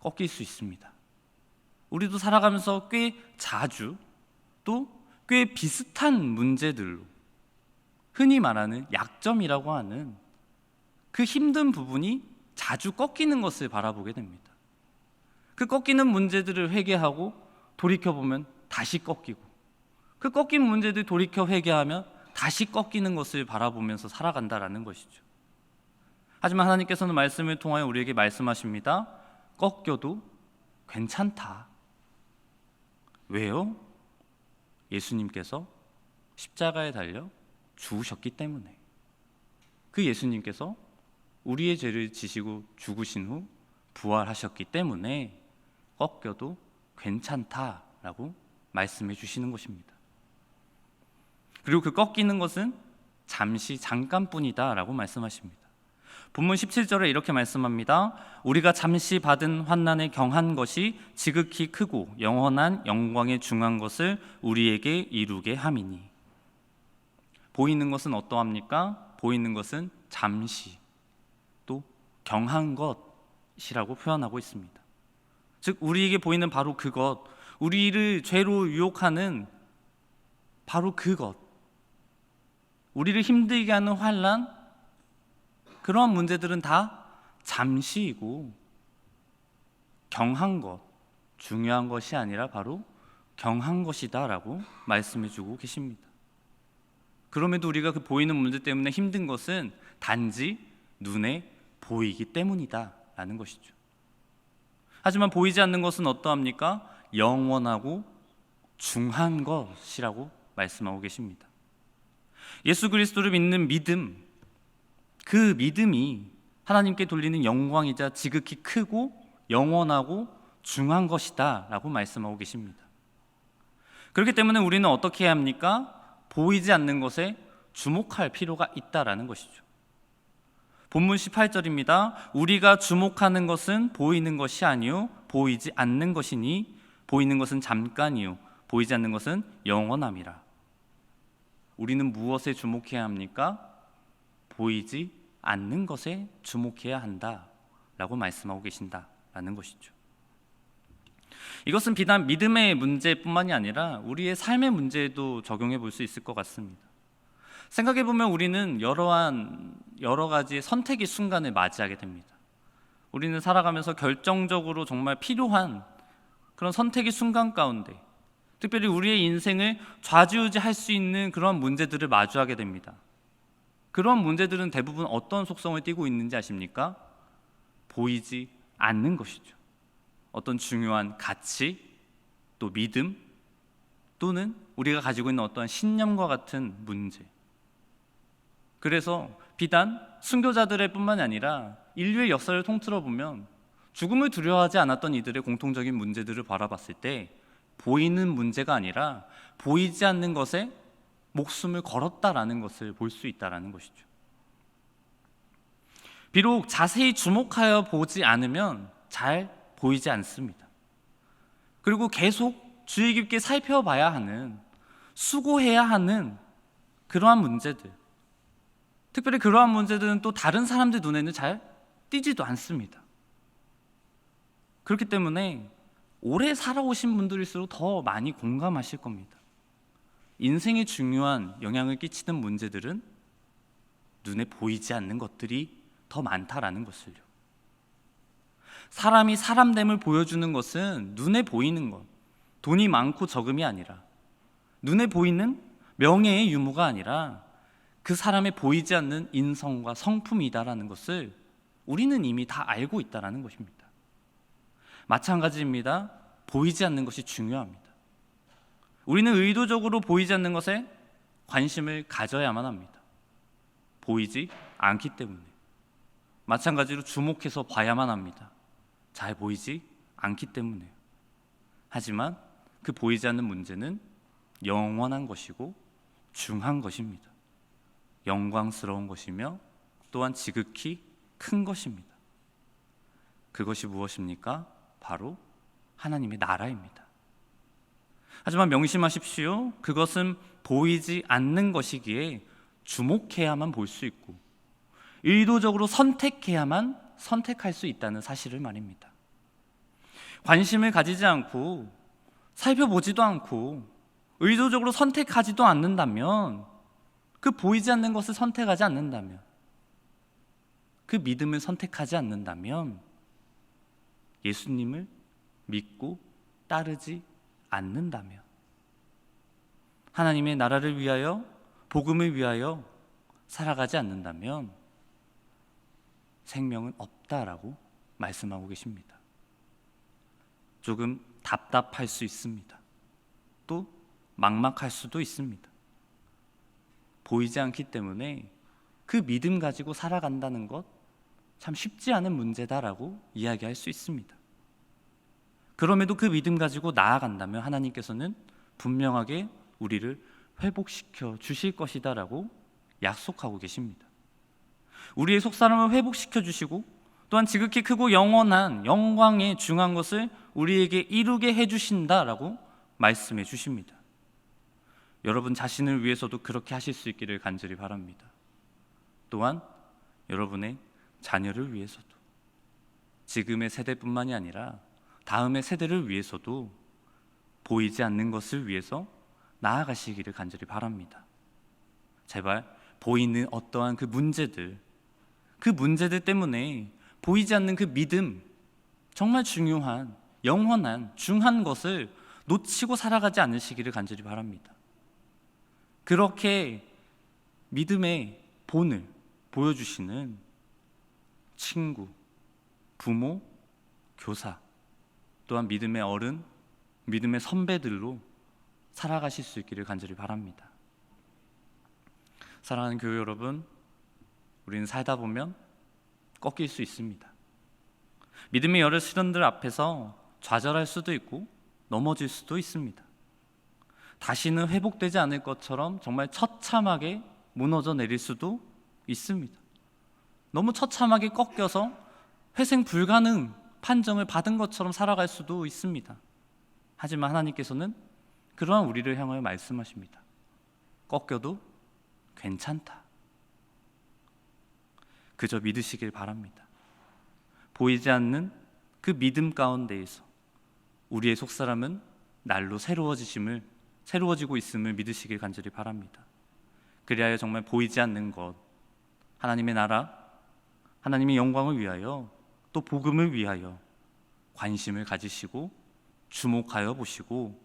꺾일 수 있습니다. 우리도 살아가면서 꽤 자주 또 꽤 비슷한 문제들로, 흔히 말하는 약점이라고 하는 그 힘든 부분이 자주 꺾이는 것을 바라보게 됩니다. 그 꺾이는 문제들을 회개하고 돌이켜보면 다시 꺾이고, 그 꺾인 문제들 돌이켜 회개하면 다시 꺾이는 것을 바라보면서 살아간다라는 것이죠. 하지만 하나님께서는 말씀을 통하여 우리에게 말씀하십니다. 꺾여도 괜찮다. 왜요? 예수님께서 십자가에 달려 죽으셨기 때문에. 그 예수님께서 우리의 죄를 지시고 죽으신 후 부활하셨기 때문에 꺾여도 괜찮다라고 말씀해 주시는 것입니다. 그리고 그 꺾이는 것은 잠시 잠깐뿐이다라고 말씀하십니다. 본문 17절에 이렇게 말씀합니다. 우리가 잠시 받은 환난에 경한 것이 지극히 크고 영원한 영광에 중한 것을 우리에게 이루게 함이니. 보이는 것은 어떠합니까? 보이는 것은 잠시, 또 경한 것이라고 표현하고 있습니다. 즉 우리에게 보이는 바로 그것, 우리를 죄로 유혹하는 바로 그것, 우리를 힘들게 하는 환난, 그러한 문제들은 다 잠시이고 경한 것, 중요한 것이 아니라 바로 경한 것이다라고 말씀해 주고 계십니다. 그럼에도 우리가 그 보이는 문제 때문에 힘든 것은 단지 눈에 보이기 때문이다라는 것이죠. 하지만 보이지 않는 것은 어떠합니까? 영원하고 중한 것이라고 말씀하고 계십니다. 예수 그리스도를 믿는 믿음, 그 믿음이 하나님께 돌리는 영광이자 지극히 크고 영원하고 중한 것이다 라고 말씀하고 계십니다. 그렇기 때문에 우리는 어떻게 해야 합니까? 보이지 않는 것에 주목할 필요가 있다라는 것이죠. 본문 18절입니다. 우리가 주목하는 것은 보이는 것이 아니요 보이지 않는 것이니 보이는 것은 잠깐이요 보이지 않는 것은 영원함이라. 우리는 무엇에 주목해야 합니까? 보이지 않는 것에 주목해야 한다라고 말씀하고 계신다라는 것이죠. 이것은 비단 믿음의 문제뿐만이 아니라 우리의 삶의 문제에도 적용해 볼 수 있을 것 같습니다. 생각해 보면 우리는 여러 가지 선택의 순간을 맞이하게 됩니다. 우리는 살아가면서 결정적으로 정말 필요한 그런 선택의 순간 가운데, 특별히 우리의 인생을 좌지우지할 수 있는 그런 문제들을 마주하게 됩니다. 그런 문제들은 대부분 어떤 속성을 띠고 있는지 아십니까? 보이지 않는 것이죠. 어떤 중요한 가치, 또 믿음, 또는 우리가 가지고 있는 어떠한 신념과 같은 문제. 그래서 비단 순교자들의 뿐만 아니라 인류의 역사를 통틀어 보면 죽음을 두려워하지 않았던 이들의 공통적인 문제들을 바라봤을 때 보이는 문제가 아니라 보이지 않는 것에 목숨을 걸었다라는 것을 볼 수 있다라는 것이죠. 비록 자세히 주목하여 보지 않으면 잘 보이지 않습니다. 그리고 계속 주의 깊게 살펴봐야 하는, 수고해야 하는 그러한 문제들, 특별히 그러한 문제들은 또 다른 사람들 눈에는 잘 띄지도 않습니다. 그렇기 때문에 오래 살아오신 분들일수록 더 많이 공감하실 겁니다. 인생에 중요한 영향을 끼치는 문제들은 눈에 보이지 않는 것들이 더 많다라는 것을요. 사람이 사람됨을 보여주는 것은 눈에 보이는 것, 돈이 많고 적음이 아니라, 눈에 보이는 명예의 유무가 아니라 그 사람의 보이지 않는 인성과 성품이다라는 것을 우리는 이미 다 알고 있다라는 것입니다. 마찬가지입니다. 보이지 않는 것이 중요합니다. 우리는 의도적으로 보이지 않는 것에 관심을 가져야만 합니다. 보이지 않기 때문에. 마찬가지로 주목해서 봐야만 합니다. 잘 보이지 않기 때문에요. 하지만 그 보이지 않는 문제는 영원한 것이고 중한 것입니다. 영광스러운 것이며 또한 지극히 큰 것입니다. 그것이 무엇입니까? 바로 하나님의 나라입니다. 하지만 명심하십시오. 그것은 보이지 않는 것이기에 주목해야만 볼 수 있고 의도적으로 선택해야만 선택할 수 있다는 사실을 말입니다. 관심을 가지지 않고 살펴보지도 않고 의도적으로 선택하지도 않는다면, 그 보이지 않는 것을 선택하지 않는다면, 그 믿음을 선택하지 않는다면 예수님을 믿고 따르지 않는다면, 하나님의 나라를 위하여 복음을 위하여 살아가지 않는다면 생명은 없다라고 말씀하고 계십니다. 조금 답답할 수 있습니다. 또 막막할 수도 있습니다. 보이지 않기 때문에 그 믿음 가지고 살아간다는 것 참 쉽지 않은 문제다라고 이야기할 수 있습니다. 그럼에도 그 믿음 가지고 나아간다면 하나님께서는 분명하게 우리를 회복시켜 주실 것이다라고 약속하고 계십니다. 우리의 속사람을 회복시켜 주시고 또한 지극히 크고 영원한 영광에 중한 것을 우리에게 이루게 해주신다라고 말씀해 주십니다. 여러분 자신을 위해서도 그렇게 하실 수 있기를 간절히 바랍니다. 또한 여러분의 자녀를 위해서도, 지금의 세대뿐만이 아니라 다음의 세대를 위해서도 보이지 않는 것을 위해서 나아가시기를 간절히 바랍니다. 제발 보이는 어떠한 그 문제들 때문에 보이지 않는 그 믿음, 정말 중요한 영원한 중한 것을 놓치고 살아가지 않으시기를 간절히 바랍니다. 그렇게 믿음의 본을 보여주시는 친구, 부모, 교사, 또한 믿음의 어른, 믿음의 선배들로 살아가실 수 있기를 간절히 바랍니다. 사랑하는 교회 여러분, 우리는 살다 보면 꺾일 수 있습니다. 믿음의 여러 시련들 앞에서 좌절할 수도 있고 넘어질 수도 있습니다. 다시는 회복되지 않을 것처럼 정말 처참하게 무너져 내릴 수도 있습니다. 너무 처참하게 꺾여서 회생 불가능 판정을 받은 것처럼 살아갈 수도 있습니다. 하지만 하나님께서는 그러한 우리를 향하여 말씀하십니다. 꺾여도 괜찮다. 그저 믿으시길 바랍니다. 보이지 않는 그 믿음 가운데에서 우리의 속사람은 날로 새로워지고 있음을 믿으시길 간절히 바랍니다. 그리하여 정말 보이지 않는 것, 하나님의 나라, 하나님의 영광을 위하여 또 복음을 위하여 관심을 가지시고 주목하여 보시고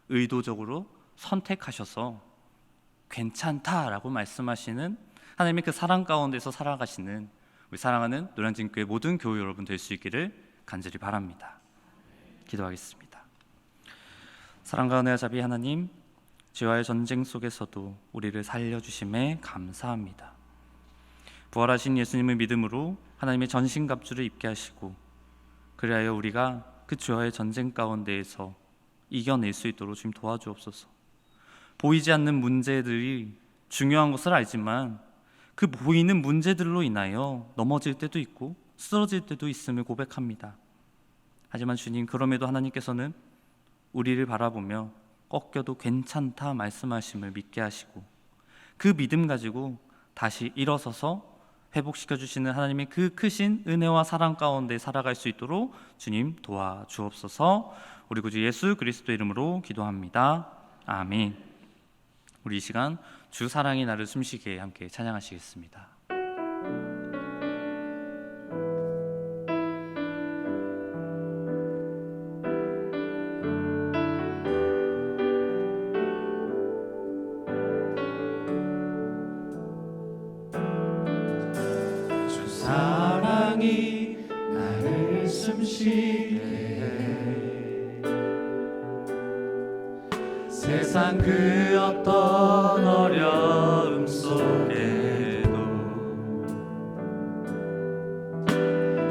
의도적으로 선택하셔서 괜찮다라고 말씀하시는 하나님의 그 사랑 가운데서 살아가시는 우리 사랑하는 노량진교회 모든 교회 여러분 될 수 있기를 간절히 바랍니다. 기도하겠습니다. 사랑과 은혜와 자비 하나님, 죄와의 전쟁 속에서도 우리를 살려주심에 감사합니다. 부활하신 예수님의 믿음으로 하나님의 전신갑주를 입게 하시고 그리하여 우리가 그 죄와의 전쟁 가운데에서 이겨낼 수 있도록 주님 도와주옵소서. 보이지 않는 문제들이 중요한 것을 알지만 그 보이는 문제들로 인하여 넘어질 때도 있고 쓰러질 때도 있음을 고백합니다. 하지만 주님, 그럼에도 하나님께서는 우리를 바라보며 꺾여도 괜찮다 말씀하심을 믿게 하시고 그 믿음 가지고 다시 일어서서 회복시켜 주시는 하나님의 그 크신 은혜와 사랑 가운데 살아갈 수 있도록 주님 도와주옵소서. 우리 구주 예수 그리스도 이름으로 기도합니다. 아멘. 우리 이 시간 주 사랑이 나를 숨쉬게 함께 찬양하시겠습니다. 사랑이 나를 숨쉬게 해. 세상 그 어떤 어려움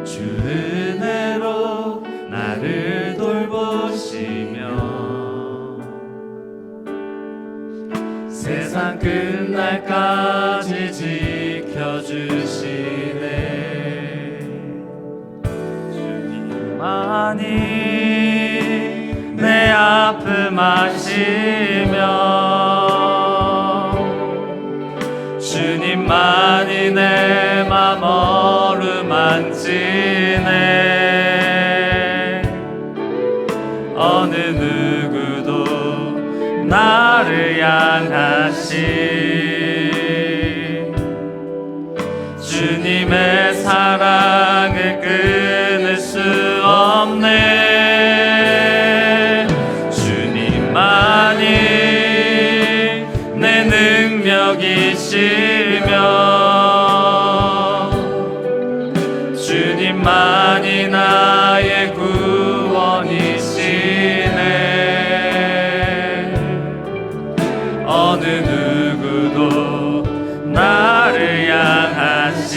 주 은혜로 나를 돌보시며 세상 끝날까지 지켜주시네. 주님만이 내 아픔 아시며 주님만이 내 맘 어루만지네. 어느 누구도 나를 향하시 주님의 사랑을 끊을 수 없네. 주님만이 내 능력이시며 주님만이 나의 구원이시네. 어느 누구도 나를 향하시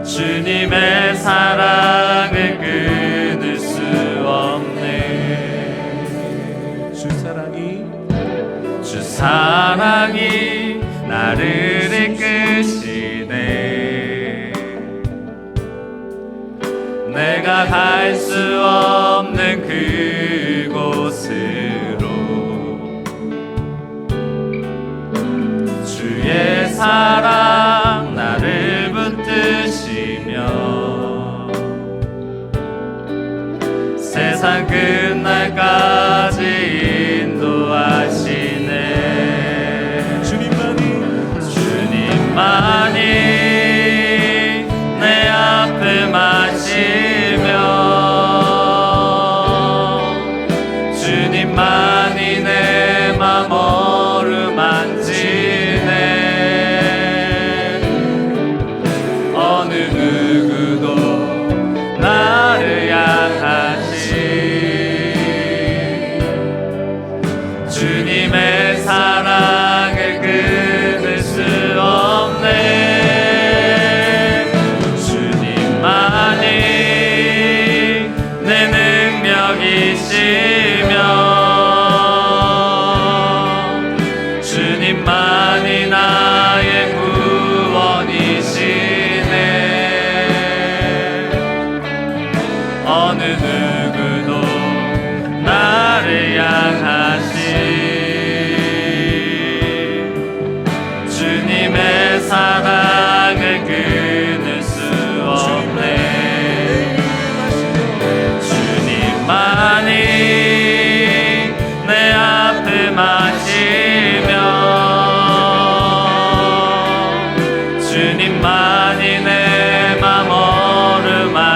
주님의 사랑을 끊을 수 없네. 주 사랑이 나를 이끄시네. 내가 갈 수 없는 그곳으로 주의 사랑 나를 붙드시며 세상 끝날까지 인도하시네. 주님만이 내 아픔 아시며 주님만이 내 맘 어루만지네. 어느 누구도 나를 향하시 주님의 사랑을 끊을 수 없네. 주님만이 내 능력이시며 주님만이 나의 구원이시네. 어느 누구도 나를 향하시 주님의 사랑을 끊을 수 없네. 주님만이 내 아픔 아시며 주님만이 내 맘 어루만지네.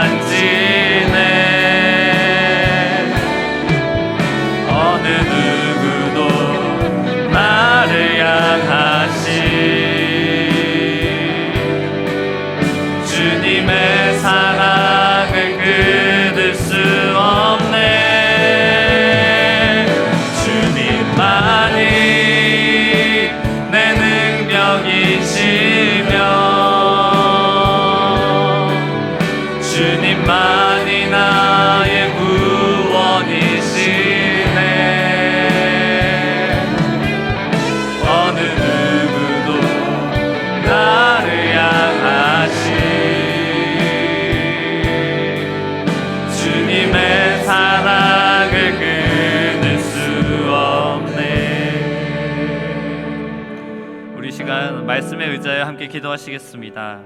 어느 누구도 나를 향하시 주님의 사랑을 끊을 수 없네. 주님만이 내 능력이시며 주님만이 나의 구원이시네. 어느 누구도 나를 향하시 주님의 사랑을 끊을 수 없네. 우리 시간 말씀에 의지하여 함께 기도하시겠습니다.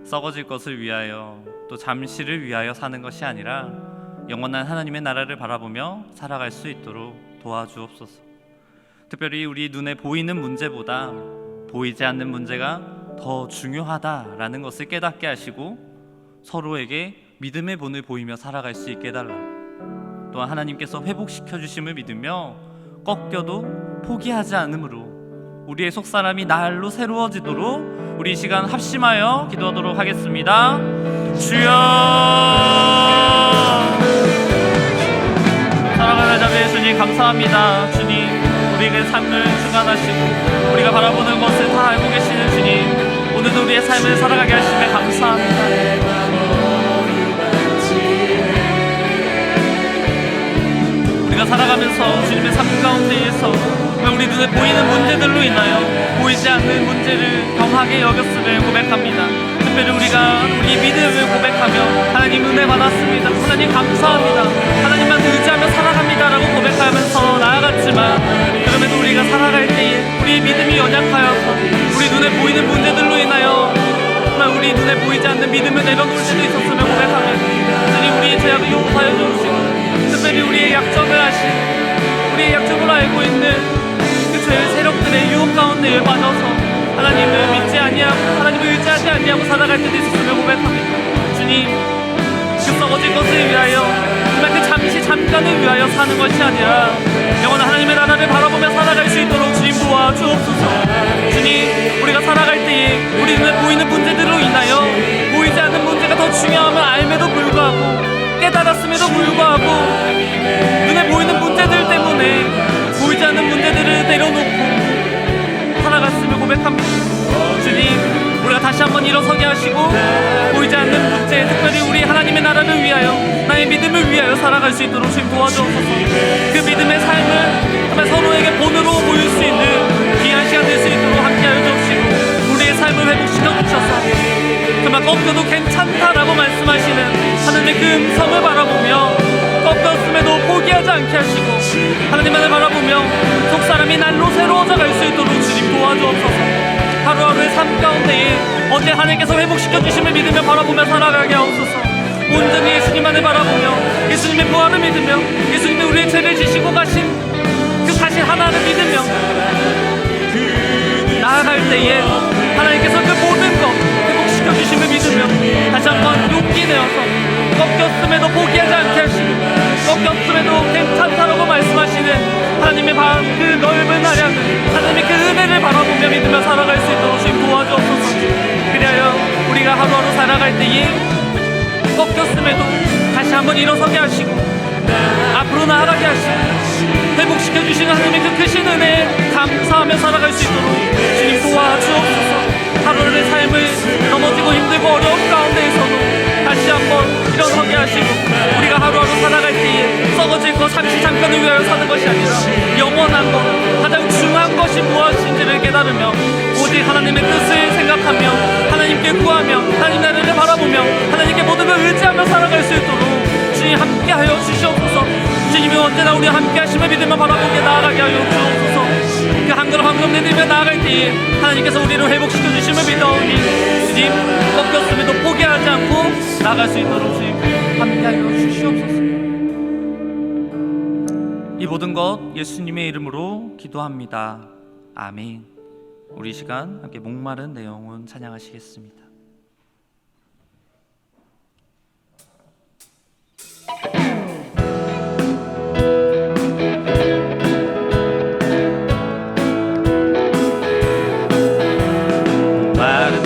썩어질 것을 위하여 또 잠시를 위하여 사는 것이 아니라 영원한 하나님의 나라를 바라보며 살아갈 수 있도록 도와주옵소서. 특별히 우리 눈에 보이는 문제보다 보이지 않는 문제가 더 중요하다라는 것을 깨닫게 하시고 서로에게 믿음의 본을 보이며 살아갈 수 있게 해달라. 또한 하나님께서 회복시켜 주심을 믿으며 꺾여도 포기하지 않으므로 우리의 속사람이 날로 새로워지도록 우리 이 시간 합심하여 기도하도록 하겠습니다. 주여, 사랑하는 자매 예수님 감사합니다. 주님, 우리에게 삶을 주관하시고 우리가 바라보는 것을 다 알고 계시는 주님, 오늘도 있는 우리의 삶을 살아가게 하심에 감사합니다. 우리가 살아가면서 주님의 삶 가운데에서 우리 눈에 보이는 문제들로 인하여 보이지 않는 문제를 경하게 여겼음을 고백합니다. 특별히 우리가 우리 믿음을 고백하며 하나님 은혜 받았습니다. 하나님 감사합니다. 하나님만 의지하며 살아갑니다라고 고백하면서 나아갔지만 그럼에도 우리가 살아갈 때에 우리 믿음이 연약하여서 우리 눈에 보이는 문제들로 인하여 정말 우리 눈에 보이지 않는 믿음을 내려놓을 수도 있었음을 고백합니다. 주님 우리의 죄악을 용서하여 주시고 특별히 우리의 약점을 아신 우리의 약점을 알고 있는 그 죄의 세력들의 유혹 가운데에 빠져서 하나님을 믿지 아니하고 하나님을 의지하지 아니하고 살아갈 때도 있었음을 고백합니다. 주님 그 썩어질 것을 위하여 정말 그 잠깐을 위하여 사는 것이 아니라 영원한 하나님의 나라를 바라보며 살아갈 수 있도록 주님 도와주옵소서. 주님 우리가 살아갈 때에 우리 눈에 보이는 문제들로 인하여 보이지 않는 문제가 더 중요함을 알매도 불구하고 깨달았음에도 불구하고 눈에 보이는 문제들 때문에 보이지 않는 문제들을 내려놓고 살아갔음을 고백합니다. 주님 우리가 다시 한번 일어서게 하시고 보이지 않는 문제 특별히 우리 하나님의 나라를 위하여 나의 믿음을 위하여 살아갈 수 있도록 주님 도와주옵소서. 그 믿음의 삶을 정말 서로에게 본으로 보일 수 있는 귀한 시간 될 수 있도록 함께하여 주시고 우리의 삶을 회복시켜 주셔서 정말 꺾여도 괜찮다라고 말씀하시는 하나님의 그 음성을 바라보며 꺾였음에도 포기하지 않게 하시고 하나님만을 바라보며 속사람이 날로 새로워져 갈 수 있도록 주님 도와주옵소서. 하루하루의 삶 가운데에 언제 하나님께서 회복시켜 주심을 믿으며 바라보며 살아가게 하옵소서. 온전히 예수님만을 바라보며 예수님의 부활을 믿으며 예수님의 우리의 죄를 지시고 가신 그 사실 하나를 믿으며 나아갈 때에 하나님께서 그 모든 것 회복시켜 주심을 믿으며 다시 한번 용기 내어서 꺾였음에도 포기하지 않게 하시고 꺾였음에도 괜찮다라고 말씀하시는 하나님의 그 넓은 하량을 하나님의 그 은혜를 바라보며 믿으며 살아갈 수 있도록 주님 도와주옵소서. 그리하여 우리가 하루하루 살아갈 때에 꺾였음에도 다시 한번 일어서게 하시고 앞으로 나아가게 하시고 회복시켜 주시는 하나님의 그 크신 은혜에 감사하며 살아갈 수 있도록 주님 도와주옵소서. 하루의 삶을 넘어지고 힘들고 어려운 가운데에서도 다시 한번 일어서게 하시고 우리가 하루하루 살아갈 때에 썩어질 것 잠깐을 위하여 사는 것이 아니라 영원한 것 가장 중요한 것이 무엇인지를 깨달으며 오직 하나님의 뜻을 생각하며 하나님께 구하며 하나님 나라를 바라보며 하나님께 모든 걸 의지하며 살아갈 수 있도록 주님 함께하여 주시옵소서. 주님이 언제나 우리 함께 하심을 믿으며 바라보게 나아가게 하여 주옵소서. 그 한 걸음 한 걸음 내밀며 나아갈 때에 하나님께서 우리를 회복시켜 주심을 믿어오니 주님 꺾였음에도 포기하지 않고 나아갈 수 있도록 주님 함께하여 주시옵소서. 이 모든 것 예수님의 이름으로 기도합니다. 아멘. 우리 시간 함께 목마른 내 영혼 찬양하시겠습니다.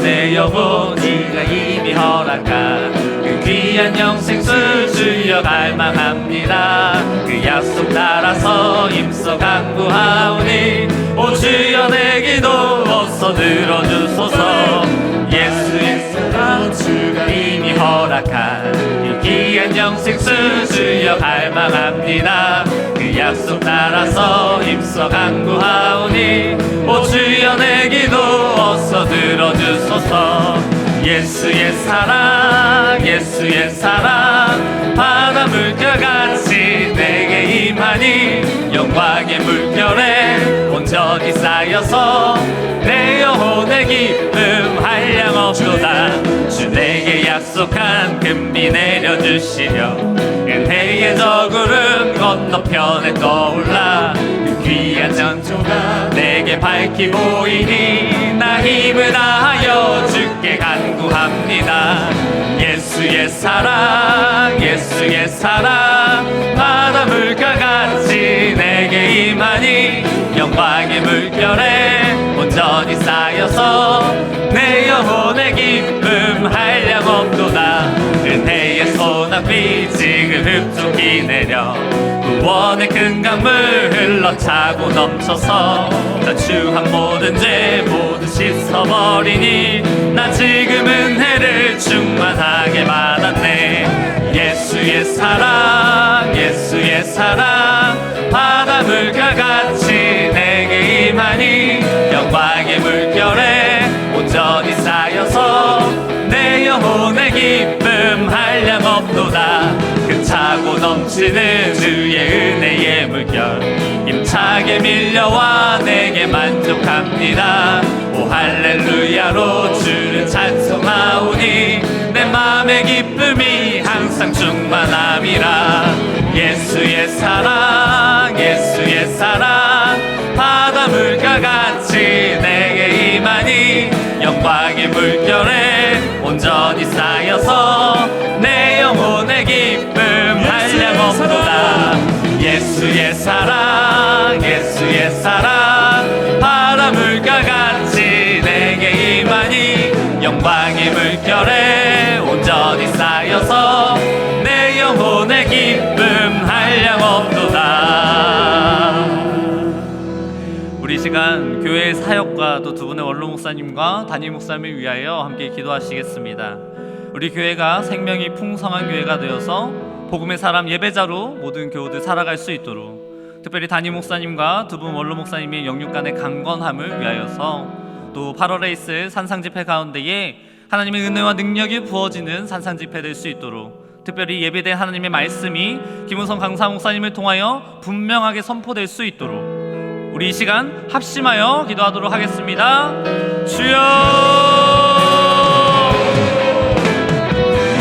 내 영혼 네가 이미 허락한 그 귀한 영생수 주여 갈망합니다. 그 약속 따라서 힘써 간구하오니 오 주여 내 기도 어서 들어주소서. 예수의 사랑 주가 이미 허락한 그 귀한 영생수 주여 갈망합니다. 그 약속 따라서 힘써 간구하오니 오 주여 내 기도 어서 들어주소서. 예수의 사랑 바다 물결같이 내게 임하니 영광의 물결에 온전히 쌓여서 내 영혼의 기쁨 한량 없도다. 주 내게 약속한 금비 내려주시려 은혜의 저구름 건너편에 떠올라 그 귀한 전조가 내게 밝히 보이니 나 힘을 다하여 주께 간구합니다. 예수의 사랑 바다 물결같이 내게 임하니 영광의 물결에 온전히 쌓여서 내 영혼의 기쁨 한량 없도다. 은혜의 소낙비 지금 흡족히 내려 구원의 큰 강물 흘러차고 넘쳐서 나 추한 모든 죄 모두 씻어버리니 나 지금 은혜를 충만하게 받았네. 예수의 사랑 예수의 사랑 바닷물과 같이 내게 임하니 영광의 물결에 온전히 쌓여서 내 영혼의 기쁨 한량 없도다. 그 차고 넘치는 주의 은혜의 물결 힘차게 밀려와 내게 만족합니다. 오 할렐루야로 주를 찬송하오니 내 맘의 기쁨이 항상 충만함이라. 예수의 사랑 예수의 사랑 바닷물과 같이 내게 임하니 영광의 물결에 온전히 쌓여서 내 영혼의 기쁨 한량 없도다. 예수의 사랑 예수의 사랑 바닷물과 같이 내게 임하니 영광의 물결에 온전히 쌓여서 내 영혼의 기쁨 한량 없도다. 우리 시간 교회의 사역과 또 두 분의 원로 목사님과 담임 목사님을 위하여 함께 기도하시겠습니다. 우리 교회가 생명이 풍성한 교회가 되어서 복음의 사람 예배자로 모든 교우들 살아갈 수 있도록 특별히 담임 목사님과 두 분 원로 목사님의 영육간의 강건함을 위하여서 또 8월에 있을 산상집회 가운데에 하나님의 은혜와 능력이 부어지는 산상집회 될 수 있도록 특별히 예배된 하나님의 말씀이 김은성 강사 목사님을 통하여 분명하게 선포될 수 있도록 우리 이 시간 합심하여 기도하도록 하겠습니다. 주여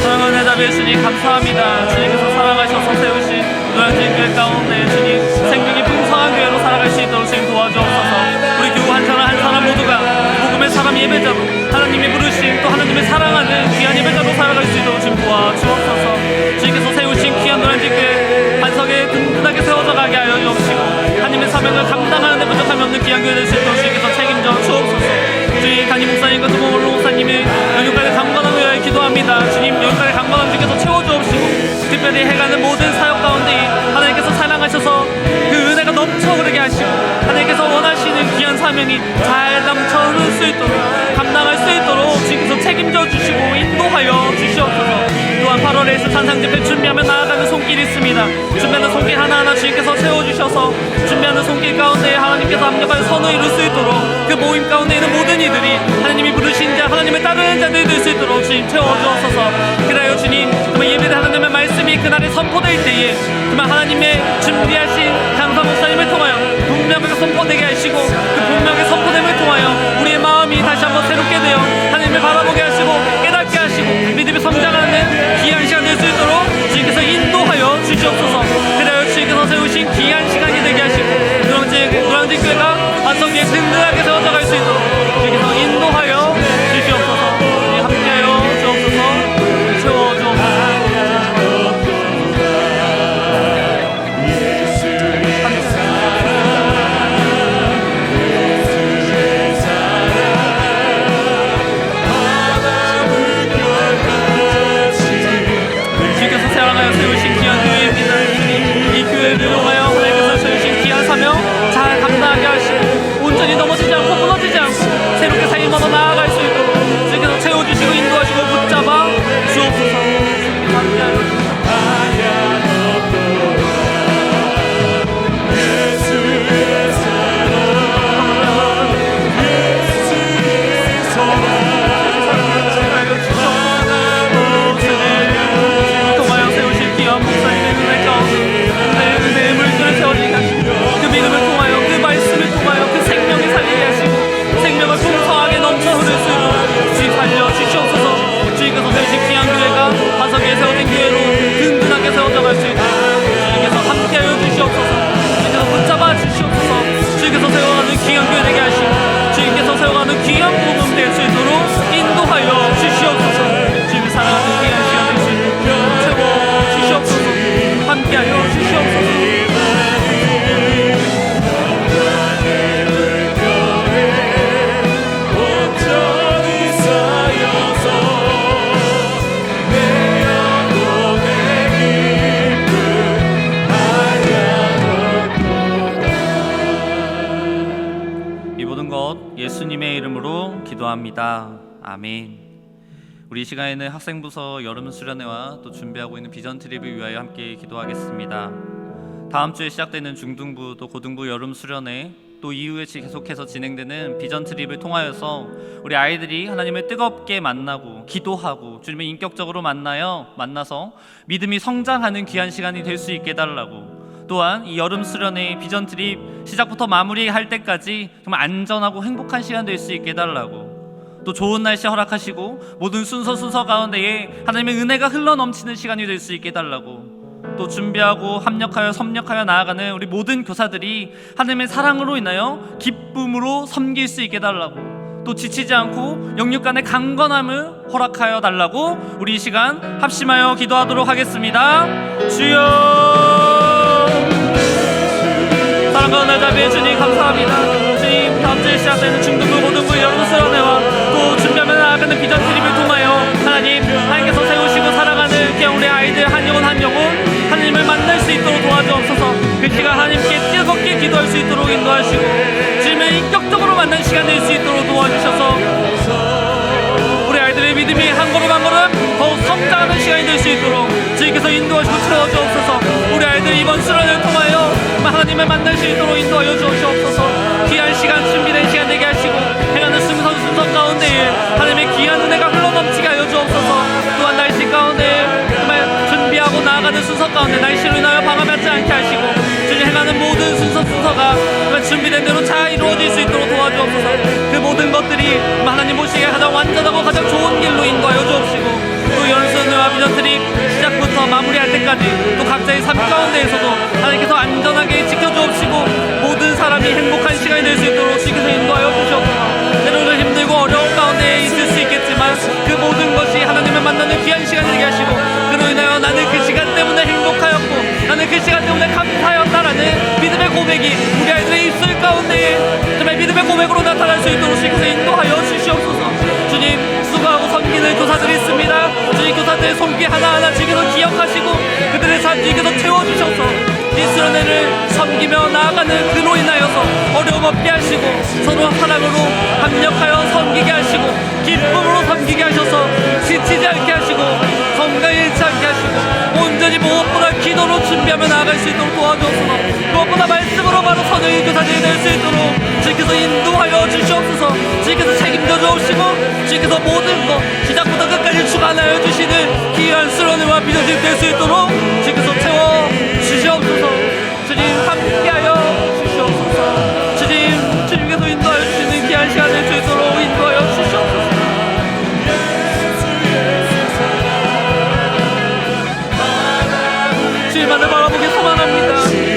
사랑하는 대답의 주님 감사합니다. 주님께서 살아가셔서 세우신 노량진 교회 가운데 주님 생명이 풍성한 교회로 살아갈 수 있도록 주님 도와주옵소서. 우리 교우 한 사람 한 사람 모두가 복음의 사람 예배자로 하나님이 부르신 또 하나님을 사랑하는 귀한 예배자로 살아갈 수 있도록 주님 도와주옵소서. 주님께서 세우신 귀한 노량진 교회 반석에 든든하게 세워져 가게 하여 주옵시고 하나님의 사명을 감당하는 데 부족함이 없는 귀한 교회 될 수 있도록 주님께서 책임져 주옵소서. 주님 담임 목사님과 두 분 원로 목사님의 영육간의 강건함을 위하여 기도합니다. 주님 영육간의 강건함 주께서 채워주옵시고 특별히 해가는 모든 사역 가운데 하나님께서 사랑하셔서 그 은혜가 넘쳐 흐르게 하시고 하나님께서 원하시는 귀한 사명이 잘 넘쳐 흐를 수 있도록 감당할 수 있도록 주님께서 책임져 주시고 인도하여 주시옵소서. 또한 8월에 있을 산상집회 준비하며 나아가는 손길이 있습니다. 준비하는 손길 하나하나 주님께서 세워주셔서 준비하는 손길 가운데 하나님께서 합력하여 선을 이룰 수 있도록 그 모임 가운데 있는 모든 이들이 하나님이 부르신 자 하나님을 따르는 자들이 될 수 있도록 주님 채워주옵소서. 그래요 주님 정말 예배된 하나님의 말씀이 그날에 선포될 때에 정말 하나님의 준비하신 강사 목사님을 통하여 분명하게 선포되게 하시고 그 분명하게 선포됨을 통하여 우리의 마음이 다시 한번 새롭게 되어 하나님을 바라보게 하시고 깨닫게 하시고 믿음이 성장하는 귀한 시간 될 수 있도록 주님께서 인도하여 주시옵소서. 그래요 주님께서 세우신 귀한 시간이 되게 하시고 노량진 교회가 반석위에 든든하게 세워져 갈 수 있도록 주님께서 인도하여 주시옵소서. 함께하여 주옵소서. 채워주옵소서. 기도합니다. 아멘. 우리 이 시간에는 학생부서 여름 수련회와 또 준비하고 있는 비전 트립을 위하여 함께 기도하겠습니다. 다음 주에 시작되는 중등부 또 고등부 여름 수련회, 또 이후에 계속해서 진행되는 비전 트립을 통하여서 우리 아이들이 하나님을 뜨겁게 만나고 기도하고 주님을 인격적으로 만나서 믿음이 성장하는 귀한 시간이 될 수 있게 해달라고, 또한 이 여름 수련회 비전 트립 시작부터 마무리할 때까지 정말 안전하고 행복한 시간 될 수 있게 해달라고, 또 좋은 날씨 허락하시고 모든 순서 가운데에 하나님의 은혜가 흘러넘치는 시간이 될 수 있게 해달라고, 또 준비하고 합력하여 섭력하여 나아가는 우리 모든 교사들이 하나님의 사랑으로 인하여 기쁨으로 섬길 수 있게 해달라고, 또 지치지 않고 영육 간의 강건함을 허락하여 달라고 우리 이 시간 합심하여 기도하도록 하겠습니다. 주여, 사랑과 은혜 자비해 주님 감사합니다. 주님, 다음 주에 시작되는 중등부 고등부 여름 수련회와 또 준비하며 나아가는 비전 트립을 통하여 하나님께서 세우시고 살아가는 그냥 우리 아이들 한 영혼 하나님을 만날 수 있도록 도와주옵소서. 그 시간 하나님께 뜨겁게 기도할 수 있도록 인도하시고 주님을 인격적으로 만난 시간 될 수 있도록 도와주셔서 우리 아이들의 믿음이 한 걸음 한 걸음 더욱 성장하는 시간이 될 수 있도록 주님께서 인도하시고 채워주옵소서. 우리 아이들 이번 수련을 통하여 하나님을 만날 수 있도록 인도하여 주옵소서. 귀한 시간, 준비된 시간 되게 하시고 행하는 순서 가운데에 하나님의 귀한 은혜가 흘러넘치게 하여 주옵소서. 또한 날씨 가운데 정말 준비하고 나아가는 순서 가운데 날씨로 인하여 방해받지 않게 하시고 주님 행하는 모든 순서가 준비된 대로 잘 이루어질 수 있도록 도와주옵소서. 그 모든 것들이 하나님 보시기에 가장 완전하고 가장 좋은 길로 인도하여 주옵시고, 또 연수와 비전 트립 시작부터 마무리할 때까지 또 각자의 삶 가운데에서도 하나님께서 안전하게 지켜주옵시고 모든 사람이 행복한 시간이 될 수 있도록 주께서 인도하여 주시옵소서. 때로는 힘들고 어려운 가운데 있을 수 있겠지만 그 모든 것이 하나님을 만나는 귀한 시간이 되게 하시고, 그로 인하여 나는 그 시간 때문에 행복하였고 나는 그 시간 때문에 감사하였다라는 믿음의 고백이 우리 아이들의 입술 가운데 정말 믿음의 고백으로 나타날 수 있도록 주께서 인도하여 주시옵소서. 주님, 수고하고 섬기는 교사들이 있습니다. 주님, 교사들의 손길 하나하나 주께서 기억하시고 그들의 삶 주께서 채워주셔서 이 수련회를 섬기며 나아가는 그로 인하여서 어려움 없게 하시고 서로 사랑으로 합력하여 섬기게 하시고 기쁨으로 섬기게 하셔서 지치지 않게 하시고 건강에 잃지 않게 하시고 온전히 무엇보다 기도로 준비하며 나아갈 수 있도록 도와주옵소서. 무엇보다 말씀으로 바로 선영의 교사들이 될 수 있도록 주께서 인도하여 주시옵소서. 주께서 책임져 주옵시고 주께서 모든 것 시작부터 끝까지 주관하여 주시는 귀한 수련회와 비전이 될 수 있도록 주께서 채워 주시옵소서. 주님, 함께하여 주시옵소서. 주님께서 인도하여 주시는 귀한 시간 될 수 있도록 인도하여 주시옵소서. 주님만을 바라보기 소망합니다.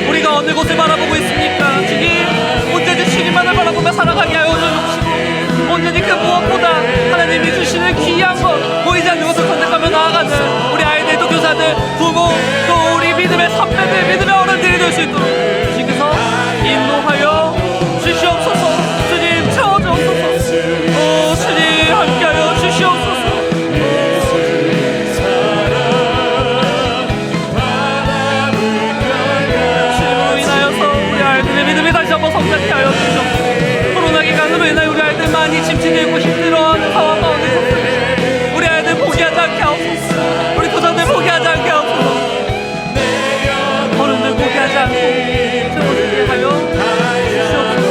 우리가 어느 곳을 바라보고 있습니까? 주님, 언제든지 주님만을 바라보며 살아가게 하여 주옵시고 언제든지 그 무엇보다 하나님이 주시는 귀한 것 보이지 않는 것을 선택하며 나아가는 우리 아이들 또 교사들 부모 또 우리 믿음의 선배들 믿음의 어른들이 될 수 있도록 주께서 인도하여 주시옵소서. 주님, 채워주옵소서. 주님, 함께하여 주시옵소서. 주님으로 인하여서 우리 아이들의 믿음이 다시 한번 성장케 하여 주시옵소서. 코로나 기간으로 인하여 우리 아이들 많이 침체되고 힘들어하는 상황 가운데 있었습니다. 우리 아이들 포기하지 않게 하옵소서. 우리 교사들 포기하지 않게 하옵소서. 어른들 포기하지 않고 채워주게 하여 주시옵소서.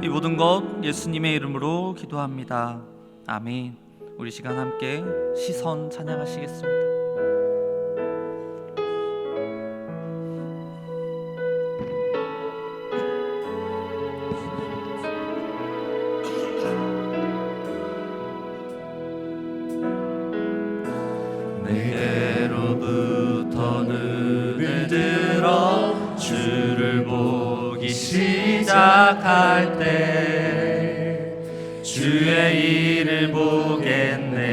이 모든 것 예수님의 이름으로 기도합니다. 아멘. 우리 시간 함께 시선 찬양하시겠습니다. 내게로부터 눈을 들어 주를 보기 시작할 때 주의 일을 보겠네.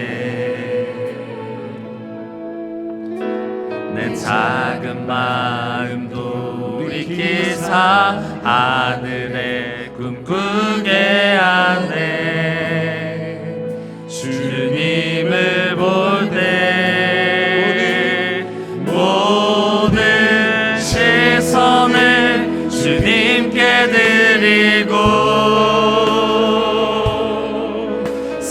내 작은 마음 돌이키사 하늘에 꿈꾸게 하네. 주님을 볼 때 모든 시선을 주님께 드리고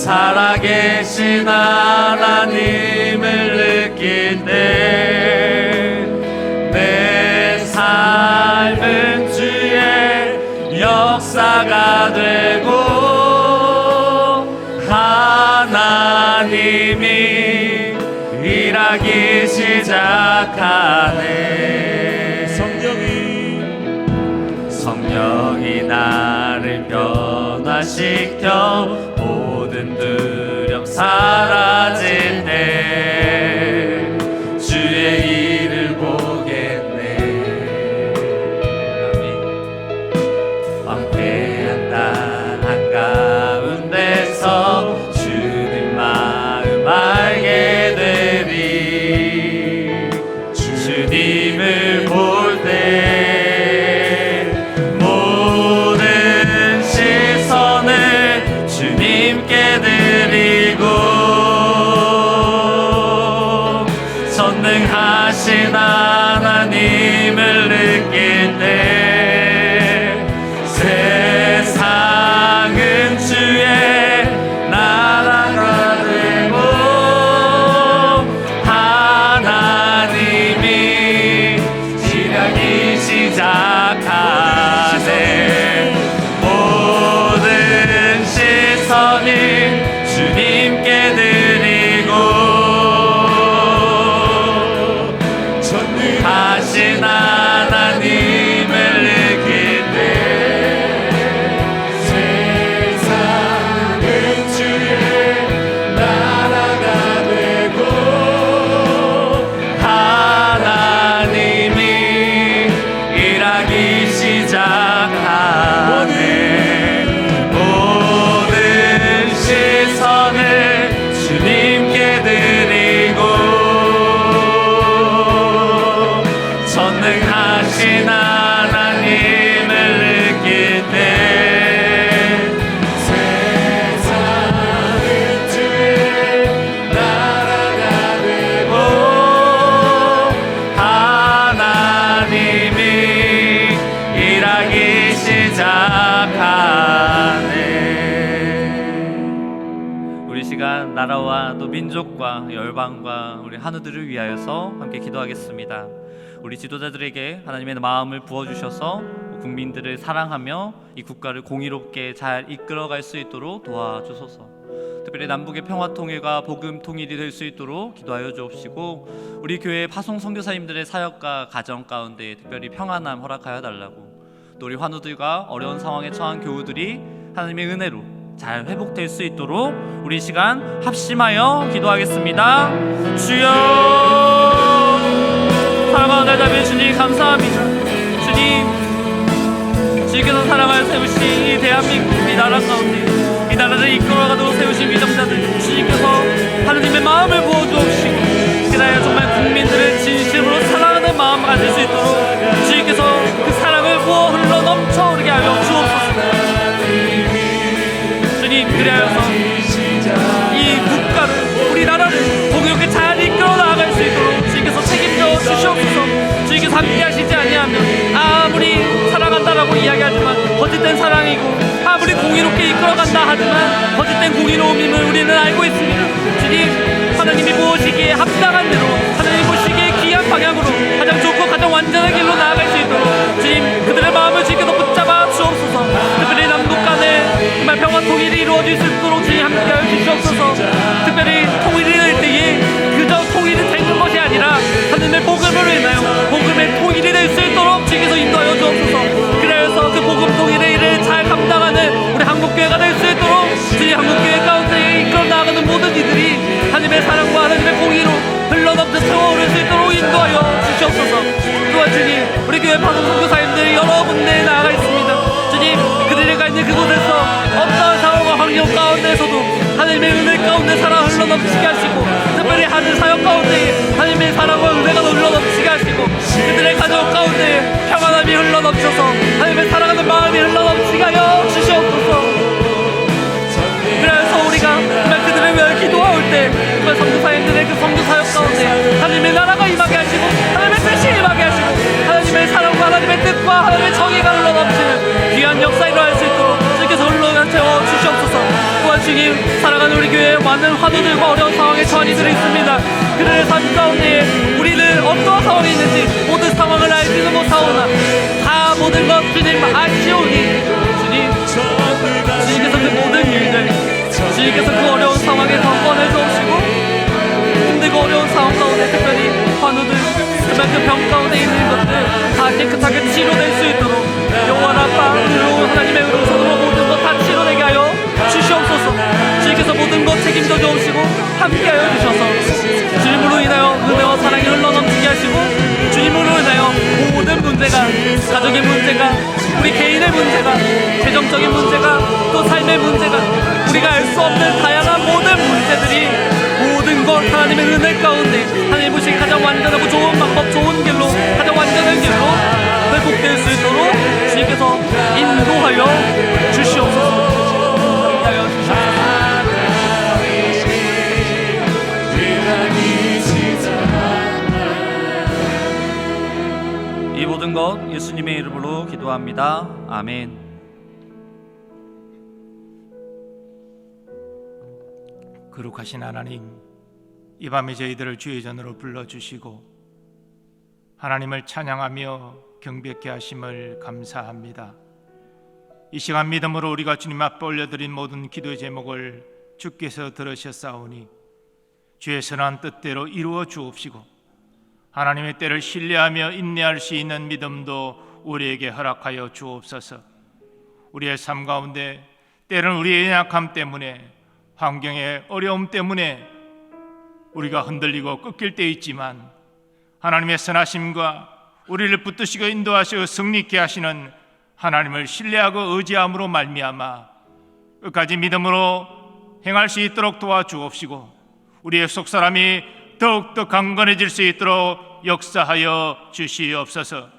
살아계신 하나님을 느낄 때 내 삶은 주의 역사가 되고 하나님이 일하기 시작하네. 성령이 나를 변화시켜 모든 두려움 사라질 때 주의 일을 보겠네. 황폐한 땅 한가운데서 주님 마음 알게 되리. 주님을 볼 때 모든 시선을 주님께 드리고 전능하신 하나님을 느낄 때 세상은 주의 나라가 되고 하나님이 일하기 시작하네. 모든 시선이 주님께 드리고 전능하신 하나님을 느낄 때 세상은 주의 나라가 되고 하나님이 일하기 시작하네. 모든 시선을 주님께 드리고 전능하신 하나님을 느낄 때 세상은 주의 나라가 되고 하나님이 일하기 시작하네. 우리 시간 나라와 또 민족과 열방과 우리 한우들을 위하여서 함께 기도하겠습니다. 우리 지도자들에게 하나님의 마음을 부어주셔서 국민들을 사랑하며 이 국가를 공의롭게 잘 이끌어갈 수 있도록 도와주소서. 특별히 남북의 평화통일과 복음통일이 될 수 있도록 기도하여 주옵시고 우리 교회 파송 선교사님들의 사역과 가정 가운데 특별히 평안함 허락하여 달라고. 또 우리 환우들과 어려운 상황에 처한 교우들이 하나님의 은혜로 잘 회복될 수 있도록 우리 시간 합심하여 기도하겠습니다. 주여 사랑하는 하나님 주님 감사합니다. 주님 주께서 사랑을 세우신 이 대한민국 이 나라 가운데 이 나라를 이끌어가도록 세우신 위정자들 주님께서 하나님의 마음을 부어주옵시고 그나여 정말 국민들을 진심으로 사랑하는 마음을 가질 수 있도록 주님께서 그 사랑을 부어 흘러 넘쳐오르게 하여 주옵소서. 주님 그리하여서 이 국가를 우리나라를 공의롭게 잘 이끌어 나아갈 수 있도록 주님께서 책임져 주시옵소서. 주님께서 함께 하시지 아니하면 아무리 사랑한다라고 이야기하지만 거짓된 사랑이고 아무리 공의롭게 이끌어간다 하지만 거짓된 공의로움임을 우리는 알고 있습니다. 주님 하나님이 보시기에 합당한 대로 하나님이 보시기에 귀한 방향으로 가장 좋고 가장 완전한 길로 나아갈 수 있도록 주님 그들의 마음을 주님께서 붙잡아 주옵소서. 특별히 남북 간에 정말 평화 통일이 이루어질 수 있도록 주님 함께하여 주시옵소서. 특별히 통일이 될 때에 그저 통일이 되는 것이 아니라 하나님의 복음으로 인하여 복음의 통일이 될 수 있도록 주님께서 인도하여 주옵소서. 그래서 그 복음 통일의 일을 잘 감당하는 우리 한국교회가 될 수 있도록 주님 한국교회 가운데 이끌어 나가는 모든 이들이 하나님의 사랑과 하나님의 공의로 흘러넘쳐 세워오를 수 있도록 인도하여 주시옵소서. 또한 주님 우리 교회 파송 선교사님들이 여러 군데에 나아가 있습니다. 주님 그들이 가 있는 그곳에서 어떠한 상황과 환경 가운데에서도 하나님의 은혜 가운데 사랑 흘러넘치게 하시고 특별히 하늘 사역 가운데 하나님의 사랑과 은혜가 흘러넘치게 하시고 그들의 가족 가운데 평안함이 흘러넘쳐서 하나님의 사랑하는 마음이 흘러넘치게 하여 주시옵소서. 그래서 우리가 정말 그들을 위하여 기도할 때 정말 선교사님들의 그 선교 사역 가운데 하나님의 나라가 임하게 하시고 하나님의 뜻이 임하게 하시고 하나님의 사랑과 하나님의 뜻과 하나님의 정의가 흘러넘치는 귀한 역사 일어날 수 있도록 주께서 흘러채워 주시옵소서. 또한 주님, 살아가는 우리 교회에 많은 환우들과 어려운 상황에 처한 이들이 있습니다. 그들의 삶 가운데 우리는 어떠한 상황이 있는지 모든 상황을 알지는 못하오나 다 모든 것 주님 아시오니 주님, 주님께서 그 모든 일들, 주님께서 그 어려운 상황에서 꺼내주옵시고 힘들고 어려운 상황 가운데 특별히 환우들, 그러면 그 병 가운데 있는 것들 다 깨끗하게 치료될 수 있도록 영원 아빠 은혜로 하나님의 은총으로 모든 것 다 치료되게 하여 주시옵소서. 주님께서 모든 것 책임져 주옵시고 함께하여 주셔서 주님으로 인하여 은혜와 사랑이 흘러넘치게 하시고 주님으로 인하여 모든 문제가, 가족의 문제가, 우리 개인의 문제가, 재정적인 문제가, 또 삶의 문제가, 우리가 알 수 없는 다양한 모든 문제들이 모든 것 하나님의 은혜 가운데 하나님 보시기 가장 완전하고 좋은 방법, 좋은 길로, 가장 완전한 길로 회복될 수 있도록 주님께서 인도하여 주시옵소서. 인도하여 주시옵소서. 이 모든 것 예수님의 이름으로 기도합니다. 아멘. 거룩하신 하나님, 이 밤에 저희들을 주의 전으로 불러주시고 하나님을 찬양하며 경배케 하심을 감사합니다. 이 시간 믿음으로 우리가 주님 앞에 올려드린 모든 기도의 제목을 주께서 들으셨사오니 주의 선한 뜻대로 이루어 주옵시고 하나님의 때를 신뢰하며 인내할 수 있는 믿음도 우리에게 허락하여 주옵소서. 우리의 삶 가운데 때로는 우리의 연약함 때문에, 환경의 어려움 때문에 우리가 흔들리고 꺾일 때 있지만 하나님의 선하심과 우리를 붙드시고 인도하시고 승리케 하시는 하나님을 신뢰하고 의지함으로 말미암아 끝까지 믿음으로 행할 수 있도록 도와주옵시고 우리의 속사람이 더욱더 강건해질 수 있도록 역사하여 주시옵소서.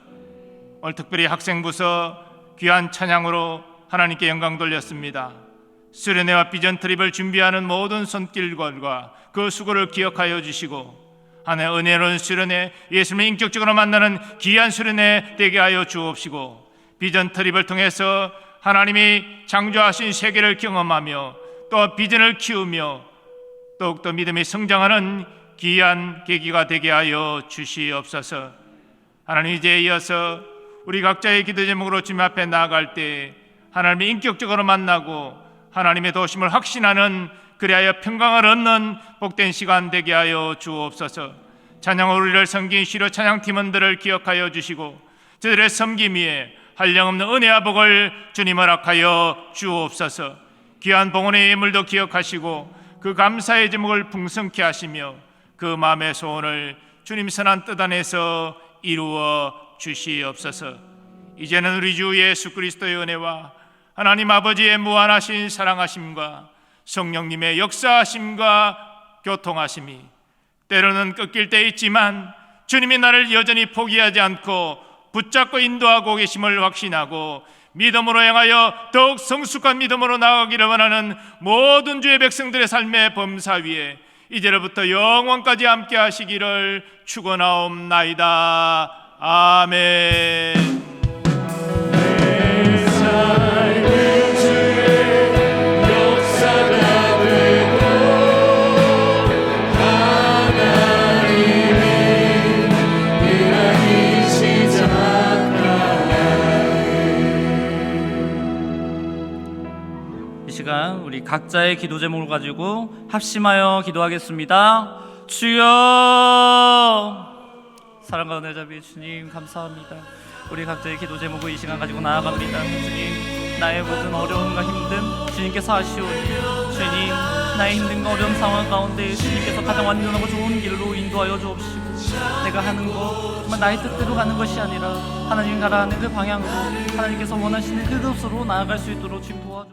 오늘 특별히 학생부서 귀한 찬양으로 하나님께 영광 돌렸습니다. 수련회와 비전 트립을 준비하는 모든 손길과 그 수고를 기억하여 주시고 하나의 은혜로운 수련회, 예수님을 인격적으로 만나는 귀한 수련회 되게 하여 주옵시고 비전 트립을 통해서 하나님이 창조하신 세계를 경험하며 또 비전을 키우며 더욱더 믿음이 성장하는 귀한 계기가 되게 하여 주시옵소서. 하나님, 이제 이어서 우리 각자의 기도 제목으로 주님 앞에 나아갈 때 하나님을 인격적으로 만나고 하나님의 도심을 확신하는, 그리하여 평강을 얻는 복된 시간 되게 하여 주옵소서. 찬양으로 우리를 섬긴 시로 찬양팀원들을 기억하여 주시고 저들의 섬김 위에 한량없는 은혜와 복을 주님 허락하여 주옵소서. 귀한 봉헌의 예물도 기억하시고 그 감사의 제목을 풍성케 하시며 그 마음의 소원을 주님 선한 뜻 안에서 이루어 주시옵소서. 이제는 우리 주 예수 그리스도의 은혜와 하나님 아버지의 무한하신 사랑하심과 성령님의 역사하심과 교통하심이 때로는 꺾일 때 있지만 주님이 나를 여전히 포기하지 않고 붙잡고 인도하고 계심을 확신하고 믿음으로 행하여 더욱 성숙한 믿음으로 나아가기를 원하는 모든 주의 백성들의 삶의 범사 위에 이제로부터 영원까지 함께 하시기를 축원하옵나이다. 아멘. 우리 각자의 기도 제목을 가지고 합심하여 기도하겠습니다. 주여, 사랑과 은혜 자비 주님 감사합니다. 우리 각자의 기도 제목을 이 시간 가지고 나아갑니다. 주님, 나의 모든 어려움과 힘듦 주님께서 아시오니 주님, 나의 힘든과 어려운 상황 가운데 주님께서 가장 완전하고 좋은 길로 인도하여 주옵시고 내가 하는 것 정말 나의 뜻대로 가는 것이 아니라 하나님 가라 하는 그 방향으로 하나님께서 원하시는 그 것으로 나아갈 수 있도록 주님 도와주옵소서.